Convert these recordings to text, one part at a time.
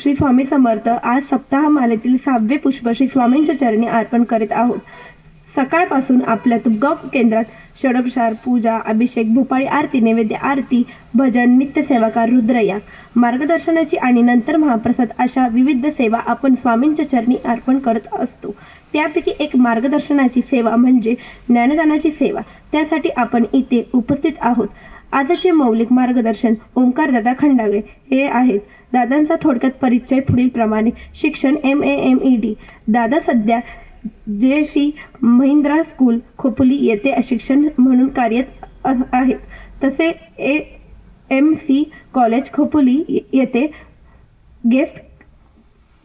श्री स्वामी समर्थ आज सप्ताहमालेतील 6वे पुष्प श्री स्वामींच्या चरणी अर्पण करीत आहोत। सकाळपासून आपल्या तुपगाव केंद्रात षोडोपचार, पूजा, अभिषेक, भोपाळी आरती, नैवेद्य आरती, भजन, नित्यसेवाकार, रुद्रयाग, मार्गदर्शनाची आणि नंतर महाप्रसाद अशा विविध सेवा आपण स्वामींच्या चरणी अर्पण करत असतो। त्यापैकी एक मार्गदर्शनाची सेवा म्हणजे ज्ञानदानाची सेवा। त्यासाठी आपण इथे उपस्थित आहोत। आजचे मौलिक मार्गदर्शन ओंकार दादा खंडागळे हे आहेत। दादांचा थोडक्यात परिचय पुढील प्रमाणे। शिक्षण MA दादा सध्या JC महिंद्रा स्कूल खोपोली येथे शिक्षण म्हणून कार्यरत आहेत। तसे MC कॉलेज खोपोली येथे गेस्ट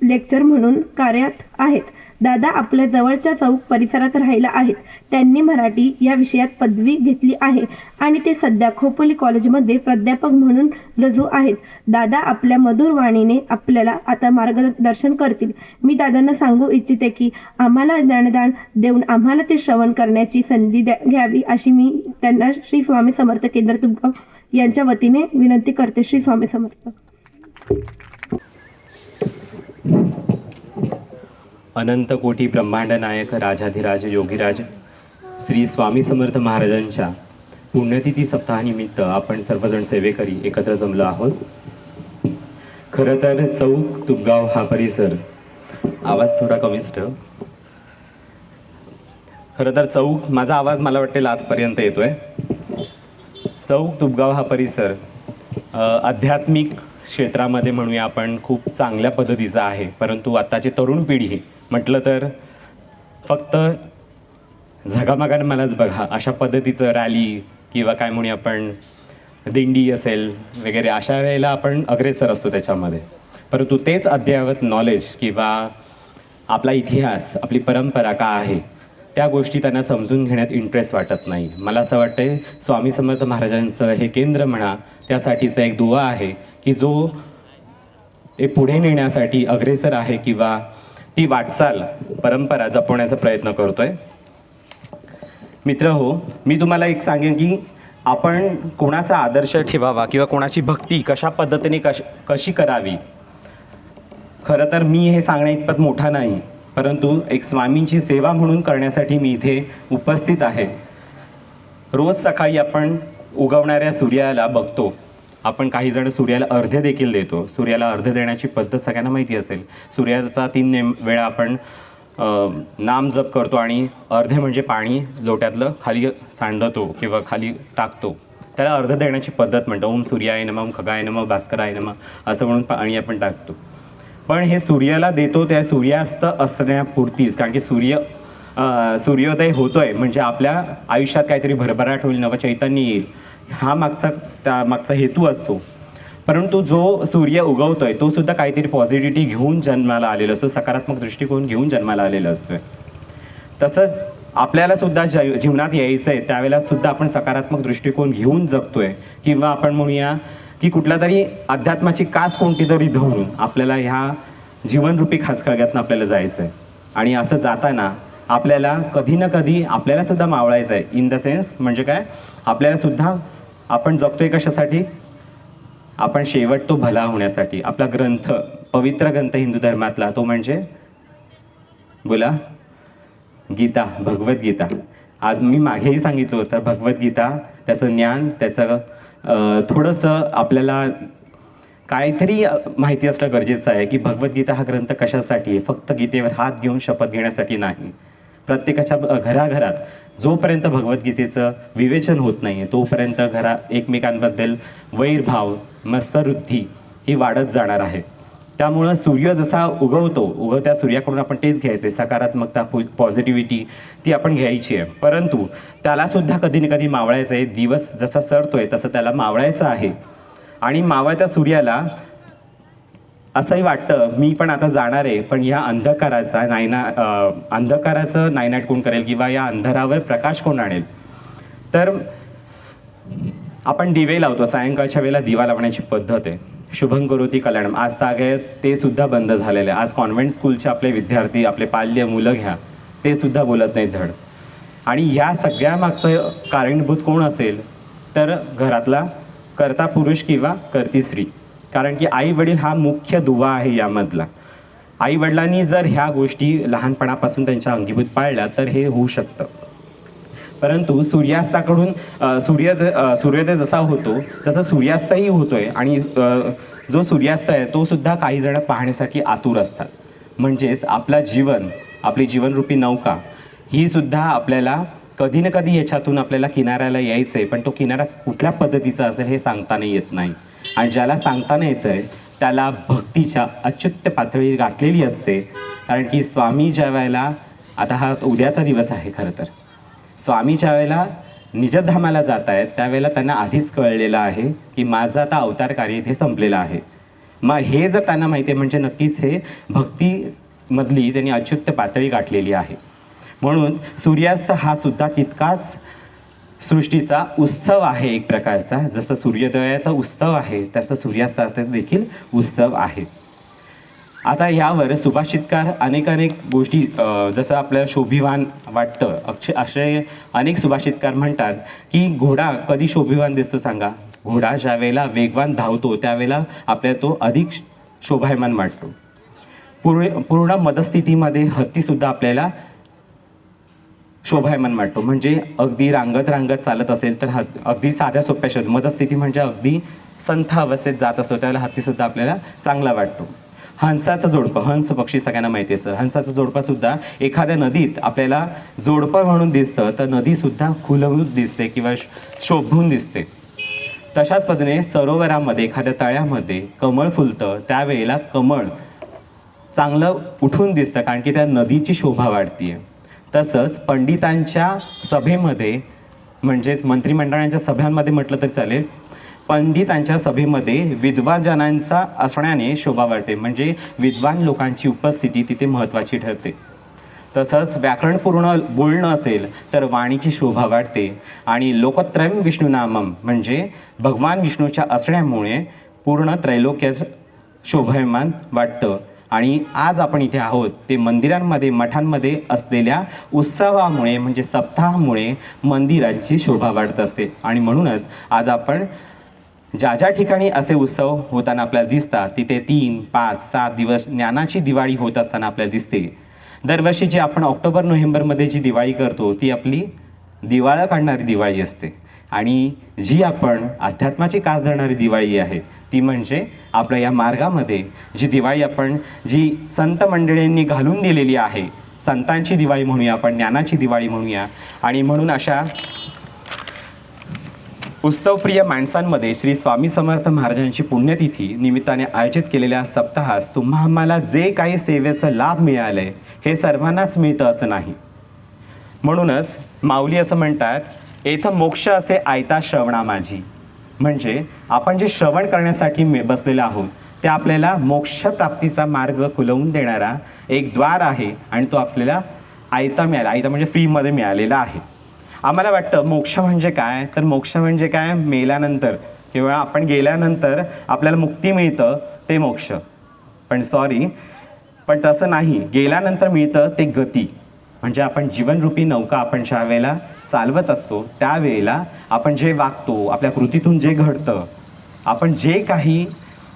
लेक्चर म्हणून कार्यरत आहेत। दादा आपल्या जवळच्या चौक परिसरात राहिला आहेत। त्यांनी मराठी या विषयात पदवी घेतली आहे आणि ते सध्या खोपोली कॉलेजमध्ये प्राध्यापक म्हणून रुजू आहेत। दादा आपल्या मधुर वाणीने आपल्याला आता मार्गदर्शन करतील। मी दादांना सांगू इच्छिते की आम्हाला ज्ञानदान देऊन आम्हाला ते श्रवण करण्याची संधी घ्यावी अशी मी त्यांना श्री स्वामी समर्थ केंद्र तुपगाव यांच्या वतीने विनंती करते। श्री स्वामी समर्थ। अनंत कोटी ब्रह्मांड नायक राजाधिराज योगीराज श्री स्वामी समर्थ महाराजांच्या पुण्यतिथी सप्ताहानिमित्त आपण सर्वजण सेवेकरी एकत्र जमलो आहोत। खरं तर चौक तुपगाव हा परिसर, आवाज थोडा कमीच ठेव। खरं तर चौक, माझा आवाज मला वाटते लास्टपर्यंत येतोय। चौक तुपगाव हा परिसर आध्यात्मिक क्षेत्रामध्ये म्हणूया आपण खूप चांगल्या पद्धतीचा आहे, परंतु आत्ताची तरुण पिढी म्हटलं तर फक्त झगामगाने मलाच बघा अशा पद्धतीचं रॅली किंवा काय म्हणूया आपण दिंडी असेल वगैरे अशा वेळेला आपण अग्रेसर असतो त्याच्यामध्ये, परंतु तेच अद्ययावत नॉलेज किंवा आपला इतिहास, आपली परंपरा का आहे त्या गोष्टी त्यांना समजून घेण्यात इंटरेस्ट वाटत नाही। मला असं वाटतं स्वामी समर्थ महाराजांचं हे केंद्र म्हणा त्यासाठीचा एक दुवा आहे की जो ते पुढे नेण्यासाठी अग्रेसर आहे किंवा ती वाटचाल परंपरा जपवण्याचा प्रयत्न करतोय। मित्र हो, मी तुम्हाला एक सांगेन की आपण कोणाचा आदर्श ठेवावा किंवा कोणाची भक्ती कशा पद्धतीने कशी करावी। खरं तर मी हे सांगण्या इतपत मोठा नाही, परंतु एक स्वामींची सेवा म्हणून करण्यासाठी मी इथे उपस्थित आहे। रोज सकाळी आपण उगवणाऱ्या सूर्याला बघतो, आपण काही जण सूर्याला अर्ध्य देखील देतो। सूर्याला अर्ध्य देण्याची पद्धत सगळ्यांना माहिती असेल। सूर्याचा 3 वेळा आपण नाम जप करतो आणि अर्ध्य म्हणजे पाणी लोट्यातलं खाली सांडतो किंवा खाली टाकतो, त्याला अर्ध्य देण्याची पद्धत म्हणतो। ओम सूर्याय नमः, ओम खगाय नमः, भास्कराय नमः असं म्हणून पाणी आपण टाकतो। पण हे सूर्याला देतो त्या सूर्यास्त असण्यापुरतीच, कारण की सूर्योदय होतोय म्हणजे आपल्या आयुष्यात काहीतरी भरभराट होईल, नवचैतन्य येईल, हा मागचा हेतू असतो। परंतु जो सूर्य उगवतोय तो सुद्धा काहीतरी पॉझिटिव्हिटी घेऊन जन्माला आलेला असतो, सकारात्मक दृष्टिकोन घेऊन जन्माला आलेला असतोय। तसंच आपल्याला सुद्धा जीवनात यायचं आहे त्यावेळेला सुद्धा आपण सकारात्मक दृष्टिकोन घेऊन जगतोय, किंवा आपण म्हणूया की कुठल्या तरी अध्यात्माची कास कोणती तरी धरून आपल्याला ह्या जीवनरूपी खाचखळग्यातनं आपल्याला जायचं आहे। आणि असं जाताना आपल्याला कधी ना कधी आपल्याला सुद्धा मावळायचं आहे। इन द सेन्स म्हणजे काय, आपल्याला सुद्धा आपण जगतोय कशासाठी, आपण शेवट तो भला होण्यासाठी। आपला ग्रंथ, पवित्र ग्रंथ हिंदू धर्मातला तो म्हणजे बोला गीता, भगवद्गीता। आज मी मागेही सांगितलं होतं भगवद्गीता, त्याचं ज्ञान, त्याचं थोडंसं आपल्याला काहीतरी माहिती असणं गरजेचं आहे की भगवद्गीता हा ग्रंथ कशासाठी आहे। फक्त गीतेवर हात घेऊन शपथ घेण्यासाठी नाही। प्रत्येकाच्या घराघरात जोपर्यंत भगवद्गीतेचं विवेचन होत नाही आहे तोपर्यंत घरात एकमेकांबद्दल वैरभाव, मत्सरवृत्ती ही वाढत जाणार आहे। त्यामुळं सूर्य जसा उगवतो, त्या सूर्याकडून आपण तेच घ्यायचं आहे, सकारात्मकता, पॉझिटिव्हिटी ती आपण घ्यायची आहे। परंतु त्यालासुद्धा कधी ना कधी मावळायचं आहे। दिवस जसा सरतोय तसं त्याला मावळायचं आहे। आणि मावळत्या सूर्याला असंही वाटतं मी पण आता जाणार आहे, पण या अंधकाराचं नायनाट कोण करेल किंवा या अंधारावर प्रकाश कोण आणेल। तर आपण दिवे लावतो, सायंकाळच्या वेळेला दिवा लावण्याची पद्धत आहे। शुभं करोति कल्याणम, आज तागे ते सुद्धा बंद झालेलं आहे। आज कॉन्व्हेंट स्कूलचे आपले विद्यार्थी, आपले पाल्य मुलं घ्या, ते सुद्धा बोलत नाहीत धड। आणि या सगळ्या मागचं कारणीभूत कोण असेल तर घरातला कर्ता पुरुष किंवा कर्ती स्त्री। कारण की आई वडील हा मुख्य दुवा आहे यामधला. आई वडिलांनी जर ह्या गोष्टी लहानपणापासून त्यांच्या अंगीभूत पाळल्या तर हे होऊ शकतं. परंतु सूर्यास्ताकडून सूर्योदय जसा होतो तसं सूर्यास्तही होतोय आणि जो सूर्यास्त आहे तो सुद्धा काही जण पाहण्यासाठी आतुर असतात. म्हणजेच आपली जीवनरूपी नौका ही सुद्धा आपल्याला कधी ना कधी याच्यातून आपल्याला किनाऱ्याला यायचं आहे, पण तो किनारा कुठल्या पद्धतीचा असेल हे सांगताना येत नाही. आणि ज्याला सांगताना येतं आहे त्याला भक्तीच्या अच्युत पातळी गाठलेली असते. कारण की स्वामी ज्या वेळेला, आता हा उद्याचा दिवस आहे खरं तर, स्वामी ज्या वेळेला निजधामाला जात आहेत त्यावेळेला त्यांना आधीच कळलेलं आहे की माझं आता अवतार कार्य इथे संपलेलं आहे. मग हे जर त्यांना माहिती आहे म्हणजे नक्कीच हे भक्तीमधली त्यांनी अच्युत पातळी गाठलेली आहे. म्हणून सूर्यास्त हा सुद्धा तितकाच सृष्टीचा उत्सव आहे एक प्रकारचा. जसं सूर्योदयाचा उत्सव आहे तसं सूर्यास्ताचा देखील उत्सव आहे. आता यावर सुभाषितकार अनेक गोष्टी जसं आपल्याला शोभिवान वाटतं असे अनेक सुभाषितकार म्हणतात की घोडा कधी शोभिवान दिसतो सांगा? घोडा ज्या वेळेला वेगवान धावतो त्यावेळेला आपल्याला तो अधिक शोभायमान वाटतो. पूर्ण मदस्थितीमध्ये हत्तीसुद्धा आपल्याला शोभायमान वाटतो. म्हणजे अगदी रांगत चालत असेल तर अगदी साध्या सोप्या शब्द मदस्थिती म्हणजे अगदी संथ अवस्थेत जात असतो त्यावेळेला हत्तीसुद्धा आपल्याला चांगला वाटतो. हंसाचं जोडपं, हंस पक्षी सगळ्यांना माहिती आहे सर, हंसाचं जोडपंसुद्धा एखाद्या नदीत आपल्याला जोडपं म्हणून दिसतं तर नदीसुद्धा खुलवून दिसते किंवा शोभून दिसते. तशाच पद्धतीने सरोवरामध्ये एखाद्या तळ्यामध्ये कमळ फुलतं त्यावेळेला कमळ चांगलं उठून दिसतं कारण की त्या नदीची शोभा वाढते. तसंच पंडितांच्या सभेमध्ये म्हणजेच मंत्रिमंडळांच्या सभांमध्ये म्हटलं तर चालेल, पंडितांच्या सभेमध्ये विद्वानजनांचा असण्याने शोभा वाढते. म्हणजे विद्वान लोकांची उपस्थिती तिथे महत्त्वाची ठरते. तसंच व्याकरणपूर्ण बोलणं असेल तर वाणीची शोभा वाढते. आणि लोकत्रयं विष्णुनामम म्हणजे भगवान विष्णूच्या असण्यामुळे पूर्ण त्रैलोक्य शोभायमान वाटतं. आणि आज आपण इथे आहोत ते मंदिरांमध्ये मठांमध्ये असलेल्या उत्सवामुळे म्हणजे सप्ताहामुळे मंदिरांची शोभा वाढत असते. आणि म्हणूनच आज आपण ज्या ठिकाणी असे उत्सव होताना आपल्याला दिसतात तिथे 3, 5, 7 दिवस ज्ञानाची दिवाळी होत असताना आपल्याला दिसते. दरवर्षी जी आपण ऑक्टोबर-नोव्हेंबरमध्ये जी दिवाळी करतो ती आपली दिवाळं काढणारी दिवाळी असते. आणि जी आपण अध्यात्माची कास धरणारी दिवाळी आहे ती म्हणजे आपल्या या मार्गामध्ये जी दिवाळी आपण जी संत मंडळींनी घालून दिलेली आहे, संतांची दिवाळी म्हणूया आपण, ज्ञानाची दिवाळी म्हणूया. आणि म्हणून अशा उत्सवप्रिय माणसांमध्ये श्री स्वामी समर्थ महाराजांची पुण्यतिथी निमित्ताने आयोजित केलेल्या सप्ताहास आम्हाला जे काही सेवेचा लाभ मिळाला आहे हे सर्वांनाच मिळतं असं नाही. म्हणूनच माऊली असं म्हणतात, येथं मोक्ष असे आयता श्रवणा माझी. म्हणजे आपण जे श्रवण करण्यासाठी बसलेलो आहोत ते आपल्याला मोक्षप्राप्तीचा मार्ग खुलवून देणारा एक द्वार आहे आणि तो आपल्याला आयता मिळाला. आयता म्हणजे फ्रीमध्ये मिळालेला आहे. आम्हाला वाटतं मोक्ष म्हणजे काय, तर मोक्ष म्हणजे काय, मेल्यानंतर किंवा आपण गेल्यानंतर आपल्याला मुक्ती मिळतं ते मोक्ष. पण तसं नाही. गेल्यानंतर मिळतं ते गती. म्हणजे आपण जीवनरूपी नौका आपण ज्या वेळेला चालवत असतो त्यावेळेला आपण जे वागतो, आपल्या कृतीतून जे घडतं, आपण जे काही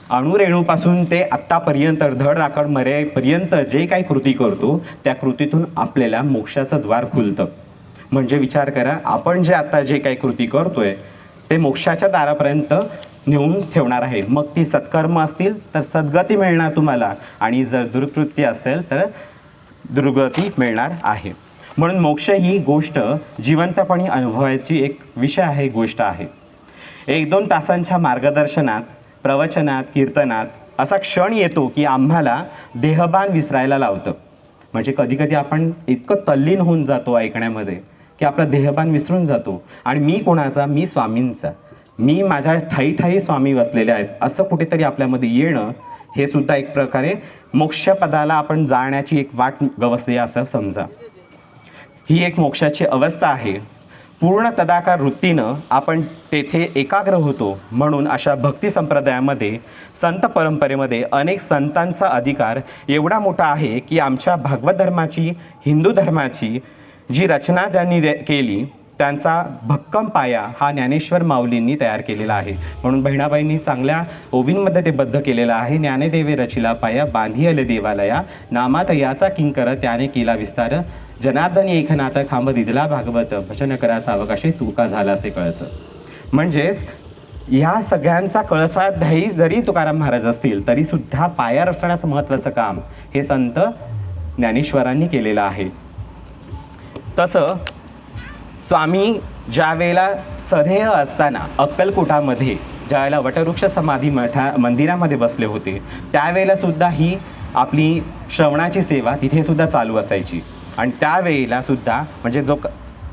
अणुरेणूपासून ते आत्तापर्यंत धडधाकड मरेपर्यंत जे काही कृती करतो त्या कृतीतून आपल्याला मोक्षाचं द्वार खुलतं. म्हणजे विचार करा, आपण जे काही कृती करतोय ते मोक्षाच्या दारापर्यंत नेऊन ठेवणार आहे. मग ती सत्कर्म असतील तर सद्गती मिळणार तुम्हाला आणि जर दुष्कृत्य असेल तर दुर्गती मिळणार आहे. म्हणून मोक्ष ही गोष्ट जिवंतपणे अनुभवायची एक विषय आहे, गोष्ट आहे. 1-2 तासांच्या मार्गदर्शनात, प्रवचनात, कीर्तनात असा क्षण येतो की आम्हाला देहभान विसरायला लावतं. म्हणजे कधीकधी आपण इतकं तल्लीन होऊन जातो ऐकण्यामध्ये की आपला देहभान विसरून जातो. आणि मी कोणाचा, मी स्वामींचा, मी माझ्या ठाई स्वामी बसलेले आहेत असं कुठेतरी आपल्यामध्ये येणं हे सुद्धा एक प्रकारे मोक्षपदाला आपण जाण्याची एक वाट गवसली असं समजा. ही एक मोक्षाची अवस्था आहे. पूर्ण तदाकार वृत्तीनं आपण तेथे एकाग्र होतो. म्हणून अशा भक्ती संप्रदायामध्ये, संत परंपरेमध्ये अनेक संतांचा अधिकार एवढा मोठा आहे की आमच्या भागवत धर्माची, हिंदू धर्माची जी रचना ज्यांनी केली त्यांचा भक्कम पाया हा ज्ञानेश्वर माऊलींनी तयार केलेला आहे. म्हणून बहिणाबाईंनी चांगल्या ओवींमध्ये ते बद्ध केलेलं आहे. ज्ञानदेवे रचिला पाया बांधी आले देवालया, नामात याचा किंकर त्याने केला विस्तार, जनार्दनी एकनाथ खांब दिदला भागवत, भजन करा सावकाशे तुका झाला असे कळस. म्हणजेच ह्या सगळ्यांचा कळसाध्यायी जरी तुकाराम महाराज असतील तरी सुद्धा पाया रचण्याचं महत्त्वाचं काम हे संत ज्ञानेश्वरांनी केलेलं आहे. तसं स्वामी ज्या वेळेला सदेह असताना अक्कलकोटामध्ये ज्या वेळेला वटवृक्ष समाधी मंदिरामध्ये बसले होते त्यावेळेला सुद्धा ही आपली श्रवणाची सेवा तिथे सुद्धा चालू असायची. आणि त्यावेळेला सुद्धा म्हणजे जो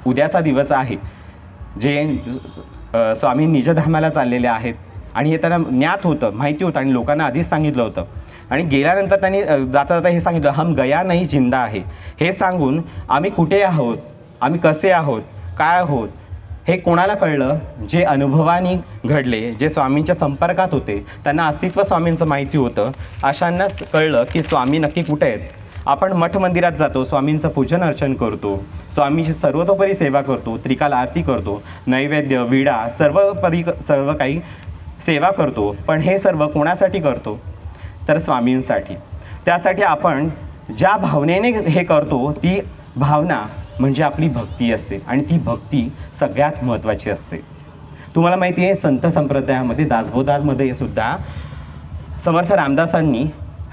उद्याचा दिवस आहे जे स्वामी निजधामाला चाललेले आहेत आणि हे त्यांना ज्ञात होतं, माहिती होतं आणि लोकांना आधीच सांगितलं होतं. आणि गेल्यानंतर त्यांनी जाता जाता हे सांगितलं, हम गया नाही जिंदा आहे. हे सांगून आम्ही कुठे आहोत, आम्ही कसे आहोत, काय आहोत हे कोणाला कळलं? जे अनुभवानी घडले, जे स्वामींच्या संपर्कात होते, त्यांना अस्तित्व स्वामींचं माहिती होतं, अशांनाच कळलं की स्वामी नक्की कुठे आहेत. आपण मठ मंदिरात जातो, स्वामींचं पूजन अर्चन करतो, स्वामीची सर्वतोपरी सेवा करतो, त्रिकाल आरती करतो, नैवेद्य विडा सर्व काही सेवा करतो. पण हे सर्व कोणासाठी करतो? तर स्वामींसाठी. त्यासाठी आपण ज्या भावनेने हे करतो ती भावना म्हणजे आपली भक्ती असते आणि ती भक्ती सगळ्यात महत्त्वाची असते. तुम्हाला माहिती आहे संत संप्रदायामध्ये दासबोधामध्ये सुद्धा समर्थ रामदासांनी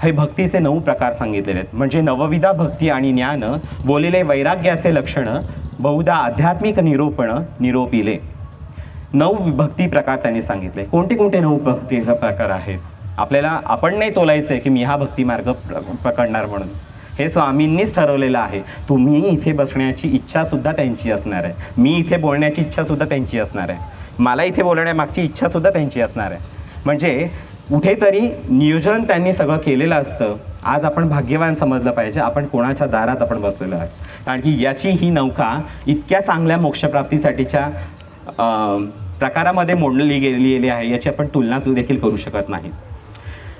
हे भक्तीचे 9 प्रकार सांगितलेले आहेत. म्हणजे नवविधा भक्ती आणि ज्ञान बोलिले वैराग्याचे लक्षण, बहुधा आध्यात्मिक निरोपिले. 9 भक्ती प्रकार त्यांनी सांगितले. कोणते 9 भक्ती प्रकार आहेत? आपण नाही तोलायचं आहे की मी हा भक्ती मार्ग पकडणार म्हणून. हे स्वामींनीच ठरवलेलं आहे. तुम्ही इथे बसण्याची इच्छासुद्धा त्यांची असणार आहे, मी इथे बोलण्याची इच्छासुद्धा त्यांची असणार आहे, मला इथे बोलण्यामागची इच्छासुद्धा त्यांची असणार आहे. म्हणजे कुठेतरी नियोजन त्यांनी सगळं केलेलं असतं. आज आपण भाग्यवान समजलं पाहिजे आपण कोणाच्या दारात आपण बसलेलो आहोत. कारण की याची ही नौका इतक्या चांगल्या मोक्षप्राप्तीसाठीच्या प्रकारामध्ये मोडली गेलेली आहे, याची आपण तुलना देखील करू शकत नाही.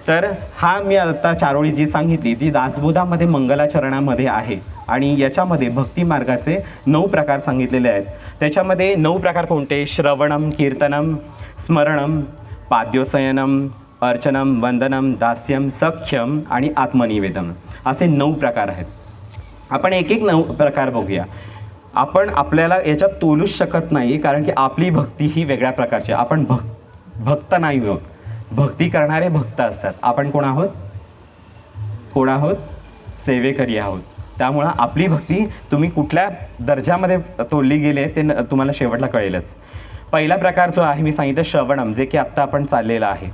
तर हा मी आता चारोळी जी सांगितली ती दासबोधामध्ये मंगलाचरणामध्ये आहे आणि याच्यामध्ये भक्ती मार्गाचे 9 प्रकार सांगितलेले आहेत. त्याच्यामध्ये 9 प्रकार कोणते? श्रवणम, कीर्तनम, स्मरणम, पाद्योसयनम, अर्चनम, वंदनम, दास्यम, सख्यम आणि आत्मनिवेदन असे 9 प्रकार आहेत. आपण एक 9 प्रकार बघूया. आपल्याला याच्यात तोलूच शकत नाही कारण की आपली भक्ती ही वेगळ्या प्रकारची. आपण भक्त नाही आहोत, भक्ती करणारे भक्त असतात. आपण कोण आहोत? सेवेकरी आहोत. त्यामुळं आपली भक्ती तुम्ही कुठल्या दर्जामध्ये तोलली गेले ते तुम्हाला शेवटला कळेलच. पहिला प्रकार जो आहे मी सांगितलं श्रवणम, जे की आत्ता आपण चाललेलं आहे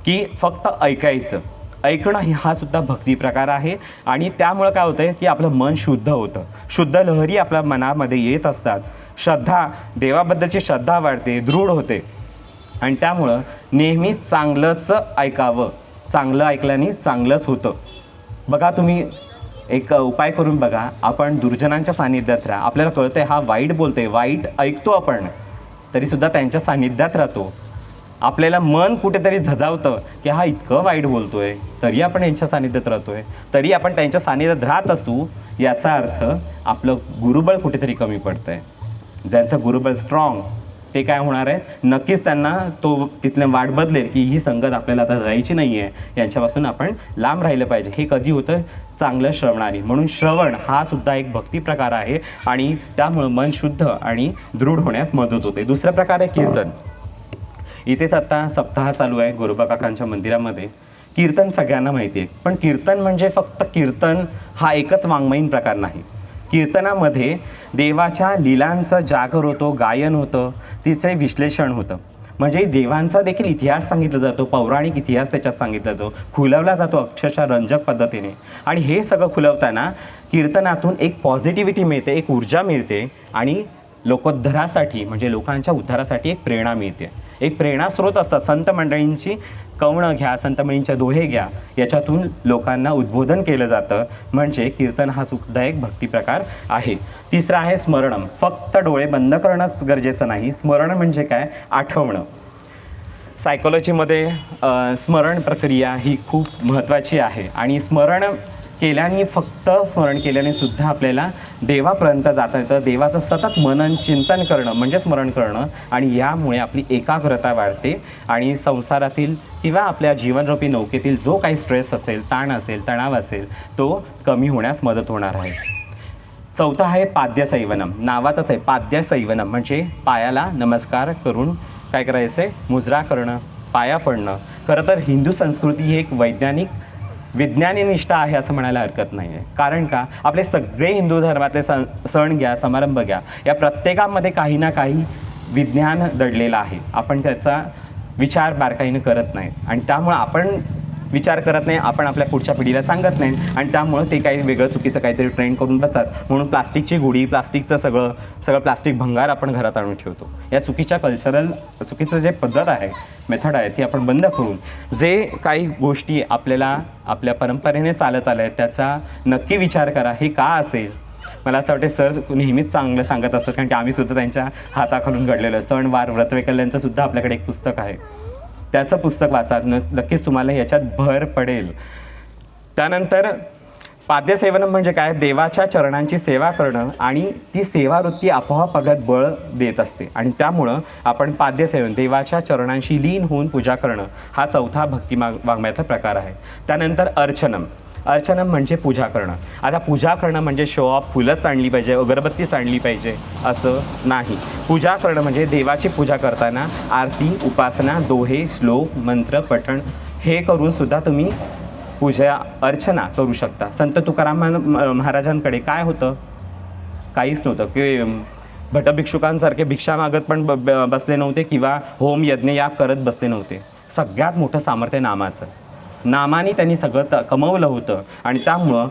की फक्त ऐकणं हा सुद्धा भक्ती प्रकार आहे. आणि त्यामुळं काय होतं की आपलं मन शुद्ध होतं, शुद्ध लहरी आपल्या मनामध्ये येत असतात, देवाबद्दलची श्रद्धा वाढते, दृढ होते आणि त्यामुळं नेहमी चांगलंच ऐकावं. चांगलं ऐकल्याने चांगलंच होतं. बघा तुम्ही एक उपाय करून बघा. आपण दुर्जनांच्या सानिध्यात राहा, आपल्याला कळतं आहे हा वाईट बोलतोय, वाईट ऐकतो आपण तरीसुद्धा त्यांच्या सानिध्यात राहतो. आपल्याला मन कुठेतरी झजावतं की हा इतकं वाईट बोलतोय तरी आपण यांच्या सानिध्यात राहतोय, तरी आपण त्यांच्या सानिध्यात राहत असू. याचा अर्थ आपलं गुरुबळ कुठेतरी कमी पडतं आहे. ज्यांचं गुरुबळ स्ट्रॉंग ते काय होणार आहे, नक्कीच त्यांना तिथलं वाट बदलेल की ही संगत आपल्याला आता जायची नाही आहे, यांच्यापासून आपण लांब राहिलं पाहिजे. हे कधी होतं? चांगलं श्रवणाने. म्हणून श्रवण हा सुद्धा एक भक्ती प्रकार आहे आणि त्यामुळं मन शुद्ध आणि दृढ होण्यास मदत होते. दुसरा प्रकार आहे कीर्तन. इथेच आता सप्ताह चालू आहे गोरोबा काकांच्या मंदिरामध्ये. कीर्तन सगळ्यांना माहिती आहे, पण कीर्तन म्हणजे फक्त कीर्तन हा एकच वाङ्मयीन प्रकार नाही. कीर्तनामध्ये देवाच्या लीलांचं जागर होतो, गायन होतं, तिचे विश्लेषण होतं. म्हणजे देवांचा देखील इतिहास सांगितला जातो, पौराणिक इतिहास त्याच्यात सांगितला जातो, खुलवला जातो अक्षरशः रंजक पद्धतीने. आणि हे सगळं खुलवताना कीर्तनातून एक पॉझिटिव्हिटी मिळते, एक ऊर्जा मिळते आणि लोकोद्धारासाठी म्हणजे लोकांच्या उद्धारासाठी एक प्रेरणा मिळते. एक प्रेरणास्रोत असतात. संत मंडळींची कवणं घ्या, संत मंडळींच्या दोहे घ्या, याच्यातून लोकांना उद्बोधन केलं जातं. म्हणजे कीर्तन हा सुद्धा एक भक्ती प्रकार आहे. तिसरा आहे स्मरणम. फक्त डोळे बंद करणंच गरजेचं नाही. स्मरण म्हणजे काय? आठवणं. सायकोलॉजीमध्ये स्मरण प्रक्रिया ही खूप महत्त्वाची आहे आणि स्मरण केल्याने, फक्त स्मरण केल्याने सुद्धा आपल्याला देवापर्यंत जाता येतं. देवाचं सतत मनन चिंतन करणं म्हणजे स्मरण करणं, आणि यामुळे आपली एकाग्रता वाढते आणि संसारातील किंवा आपल्या जीवनरूपी नौकेतील जो काही स्ट्रेस असेल, ताण असेल, तणाव असेल, तो कमी होण्यास मदत होणार आहे. चौथा आहे पाद्यसैवनम. नावातच आहे पाद्यसैवनम, म्हणजे पायाला नमस्कार करून काय करायचं आहे, मुजरा करणं, पाया पडणं. खरं तर हिंदू संस्कृती ही एक वैज्ञानिक विज्ञानी निष्ठा आहे असं म्हणायला हरकत नाही आहे. कारण का, आपले सगळे हिंदू धर्मातले सण घ्या, समारंभ घ्या, या प्रत्येकामध्ये काही ना काही विज्ञान दडलेलं आहे. आपण त्याचा विचार बारकाईनं करत नाही, आणि त्यामुळं आपण विचार करत नाही, आपण आपल्या पुढच्या पिढीला सांगत नाही, आणि त्यामुळं ते काही वेगळं चुकीचं काहीतरी ट्रेंड करून बसतात. म्हणून प्लास्टिकची गुढी, प्लास्टिकचं सगळं प्लास्टिक भंगार आपण घरात आणून ठेवतो. या चुकीचं जे पद्धत आहे, मेथड आहे, ती आपण बंद करून जे काही गोष्टी आपल्याला आपल्या परंपरेने चालत आल्या आहेत त्याचा नक्की विचार करा. हे का असेल? मला असं वाटते सर नेहमीच चांगलं सांगत असतात, कारण की आम्ही सुद्धा त्यांच्या हाताखालून घडलेलं सणवार व्रतवैकल्यांचं सुद्धा आपल्याकडे एक पुस्तक आहे. त्याचं पुस्तक वाचा, नक्कीच तुम्हाला याच्यात भर पडेल. त्यानंतर पाद्यसेवनम म्हणजे काय, देवाच्या चरणांची सेवा करणं, आणि ती सेवावृत्ती आपोआप आपल्यात बळ देत असते, आणि त्यामुळं आपण पाद्यसेवन, देवाच्या चरणांशी लीन होऊन पूजा करणं, हा चौथा भक्ती वाङ्मयाचा प्रकार आहे. त्यानंतर अर्चनम. अर्चनम म्हणजे पूजा करणं. आता पूजा करणं म्हणजे शो ऑफ फुलंच आणली पाहिजे, अगरबत्तीच आणली पाहिजे असं नाही. पूजा करणं म्हणजे देवाची पूजा करताना आरती, उपासना, दोहे, श्लोक, मंत्र पठण हे करून सुद्धा तुम्ही पूजा अर्चना करू शकता. संत तुकाराम महाराजांकडे काय होतं? काहीच नव्हतं, की भटभिक्षुकांसारखे भिक्षा मागत पण बसले नव्हते, किंवा होम यज्ञ या करत बसले नव्हते. सगळ्यात मोठं सामर्थ्य नामाचं. नामाने त्यांनी सगळं कमवलं होतं, आणि त्यामुळं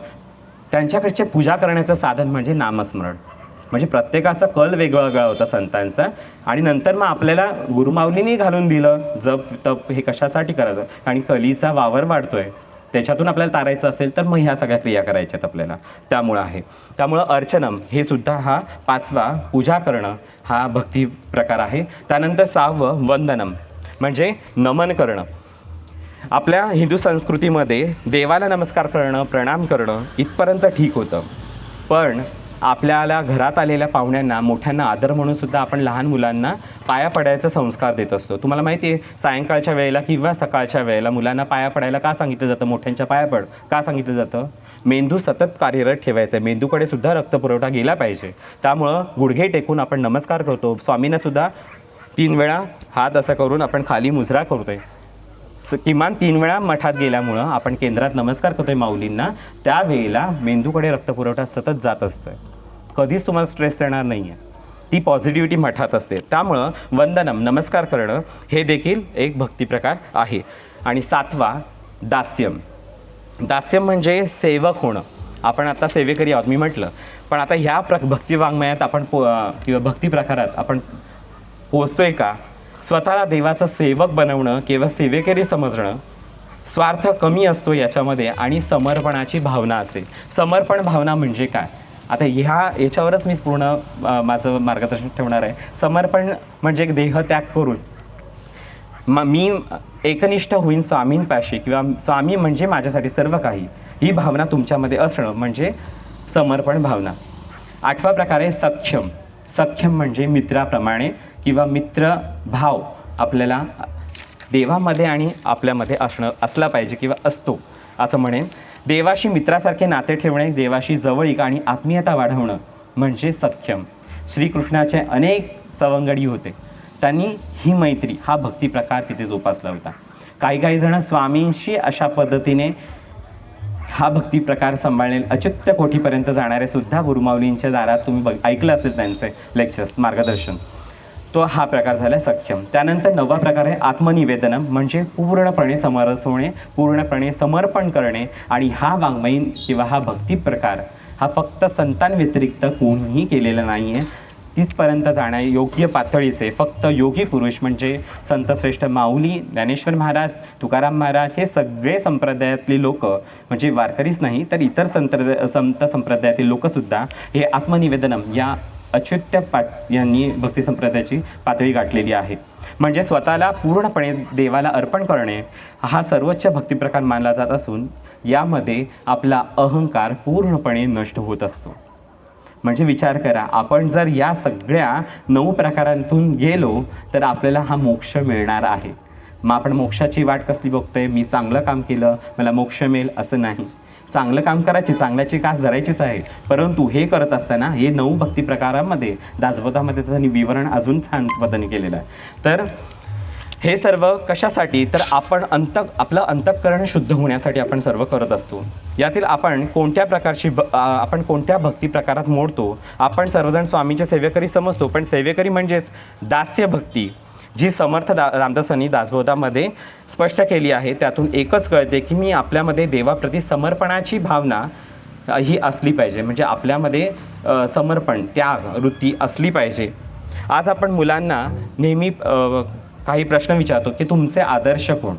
त्यांच्याकडचे पूजा करण्याचं साधन म्हणजे नामस्मरण. म्हणजे प्रत्येकाचा कल वेगळा होता संतांचा, आणि नंतर मग आपल्याला गुरुमाऊलींनी घालून दिलं जप तप हे कशासाठी करायचं, आणि कलीचा वावर वाढतोय, त्याच्यातून आपल्याला तारायचं असेल तर मग ह्या सगळ्या क्रिया करायच्यात आपल्याला. त्यामुळं अर्चनम हे सुद्धा हा पाचवा, पूजा करणं, हा भक्ती प्रकार आहे. त्यानंतर 6वं वंदनम म्हणजे नमन करणं. आपल्या हिंदू संस्कृतीमध्ये देवाला नमस्कार करणं, प्रणाम करणं इथपर्यंत ठीक होतं, पण आपल्याला घरात आलेल्या पाहुण्यांना, मोठ्यांना आदर म्हणून सुद्धा आपण लहान मुलांना पाया पडायचा संस्कार देत असतो. तुम्हाला माहिती आहे, सायंकाळच्या वेळेला किंवा सकाळच्या वेळेला मुलांना पाया पडायला का सांगितलं जातं? मोठ्यांच्या पाया पड का सांगितलं जातं? मेंदू सतत कार्यरत ठेवायचा आहे, मेंदूकडे सुद्धा रक्तपुरवठा गेला पाहिजे. त्यामुळं गुडघे टेकून आपण नमस्कार करतो. स्वामींना सुद्धा 3 वेळा हात असा करून आपण खाली मुजरा करतोय. किमान 3 वेळा मठात गेल्यामुळं आपण केंद्रात नमस्कार करतोय माऊलींना, त्यावेळेला मेंदूकडे रक्तपुरवठा सतत जात असतोय, कधीच तुम्हाला स्ट्रेस येणार नाही आहे. ती पॉझिटिव्हिटी मठात असते. त्यामुळं वंदनम नमस्कार करणं हे देखील एक भक्तिप्रकार आहे. आणि 7वा दास्यम. दास्यम म्हणजे सेवक होणं. आपण आता सेवेकरी आहोत मी म्हटलं, पण आता ह्या भक्ती वाङ्मयात आपण किंवा भक्ती प्रकारात आपण पोचतोय का? स्वतःला देवाचं सेवक बनवणं, केवळ सेवेकरी समजणं, स्वार्थ कमी असतो याच्यामध्ये, आणि समर्पणाची भावना असेल. समर्पण भावना म्हणजे काय? आता याच्यावरच मी पूर्ण माझं मार्गदर्शन ठेवणार आहे. समर्पण म्हणजे एक देहत्याग करून मी एकनिष्ठ होईन स्वामींपाशी, किंवा स्वामी म्हणजे माझ्यासाठी सर्व काही, ही भावना तुमच्यामध्ये असणं म्हणजे समर्पण भावना. 8वा प्रकार आहे सख्यम. सख्यम म्हणजे मित्राप्रमाणे किंवा मित्रभाव आपल्याला देवामध्ये आणि आपल्यामध्ये असला पाहिजे किंवा असतो असं म्हणेन. देवाशी मित्रासारखे नाते ठेवणे, देवाशी जवळीक आणि आत्मीयता वाढवणं म्हणजे सख्यम. श्रीकृष्णाचे अनेक सवंगडी होते, त्यांनी ही मैत्री, हा भक्ती प्रकार तिथे जोपासला होता. काही जण स्वामींशी अशा पद्धतीने हा भक्ती प्रकार सांभाळणे अच्युत कोटीपर्यंत जाणारे सुद्धा गुरुमाऊलींच्या दारात तुम्ही ऐकलं असेल त्यांचे लेक्चर्स, मार्गदर्शन. तो हा प्रकार झाला सख्यम. त्यानंतर 9वा प्रकार आहे आत्मनिवेदनम म्हणजे पूर्णपणे समरस होणे, पूर्णपणे समर्पण करणे. आणि हा वाङ्मयीन किंवा हा भक्ती प्रकार हा फक्त संतांव्यतिरिक्त कोणीही केलेला नाही आहे. तिथपर्यंत जाण्या योग्य पातळीचे फक्त योगी पुरुष म्हणजे संतश्रेष्ठ माऊली, ज्ञानेश्वर महाराज, तुकाराम महाराज हे सगळे संप्रदायातले लोक, म्हणजे वारकरीच नाही तर इतर संत संप्रदायातील लोकसुद्धा हे आत्मनिवेदनम या अच्युत्य पाट यांनी भक्ती संप्रदायाची पातळी गाठलेली आहे. म्हणजे स्वतःला पूर्णपणे देवाला अर्पण करणे हा सर्वोच्च भक्तिप्रकार मानला जात असून यामध्ये आपला अहंकार पूर्णपणे नष्ट होत असतो. म्हणजे विचार करा, आपण जर या सगळ्या 9 प्रकारांतून गेलो तर आपल्याला हा मोक्ष मिळणार आहे. मग आपण मोक्षाची वाट कसली बघतोय? मी चांगलं काम केलं मला मोक्ष मिळेल असं नाही. चांगलं काम करायचे, चांगल्याची कास धरायचीच आहे, परंतु हे करत असताना हे 9 भक्ती प्रकारामध्ये दासबोधामध्ये त्याचं विवरण अजून छान पद्धतीने केलेलं आहे. तर हे सर्व कशासाठी? तर आपण आपलं अंतःकरण शुद्ध होण्यासाठी आपण सर्व करत असतो. यातील आपण कोणत्या प्रकारची आपण कोणत्या भक्ती प्रकारात मोडतो? आपण सर्वजण स्वामीचे सेवेकरी समजतो, पण सेवेकरी म्हणजेच दास्य भक्ती जी समर्थ रामदासांनी दासबोधामध्ये स्पष्ट केली आहे. त्यातून एकच कळते की मी आपल्यामध्ये देवाप्रती समर्पणाची भावना ही असली पाहिजे. म्हणजे आपल्यामध्ये समर्पण त्याग वृत्ती असली पाहिजे. आज आपण मुलांना नेहमी काही प्रश्न विचारतो की तुमचे आदर्श कोण?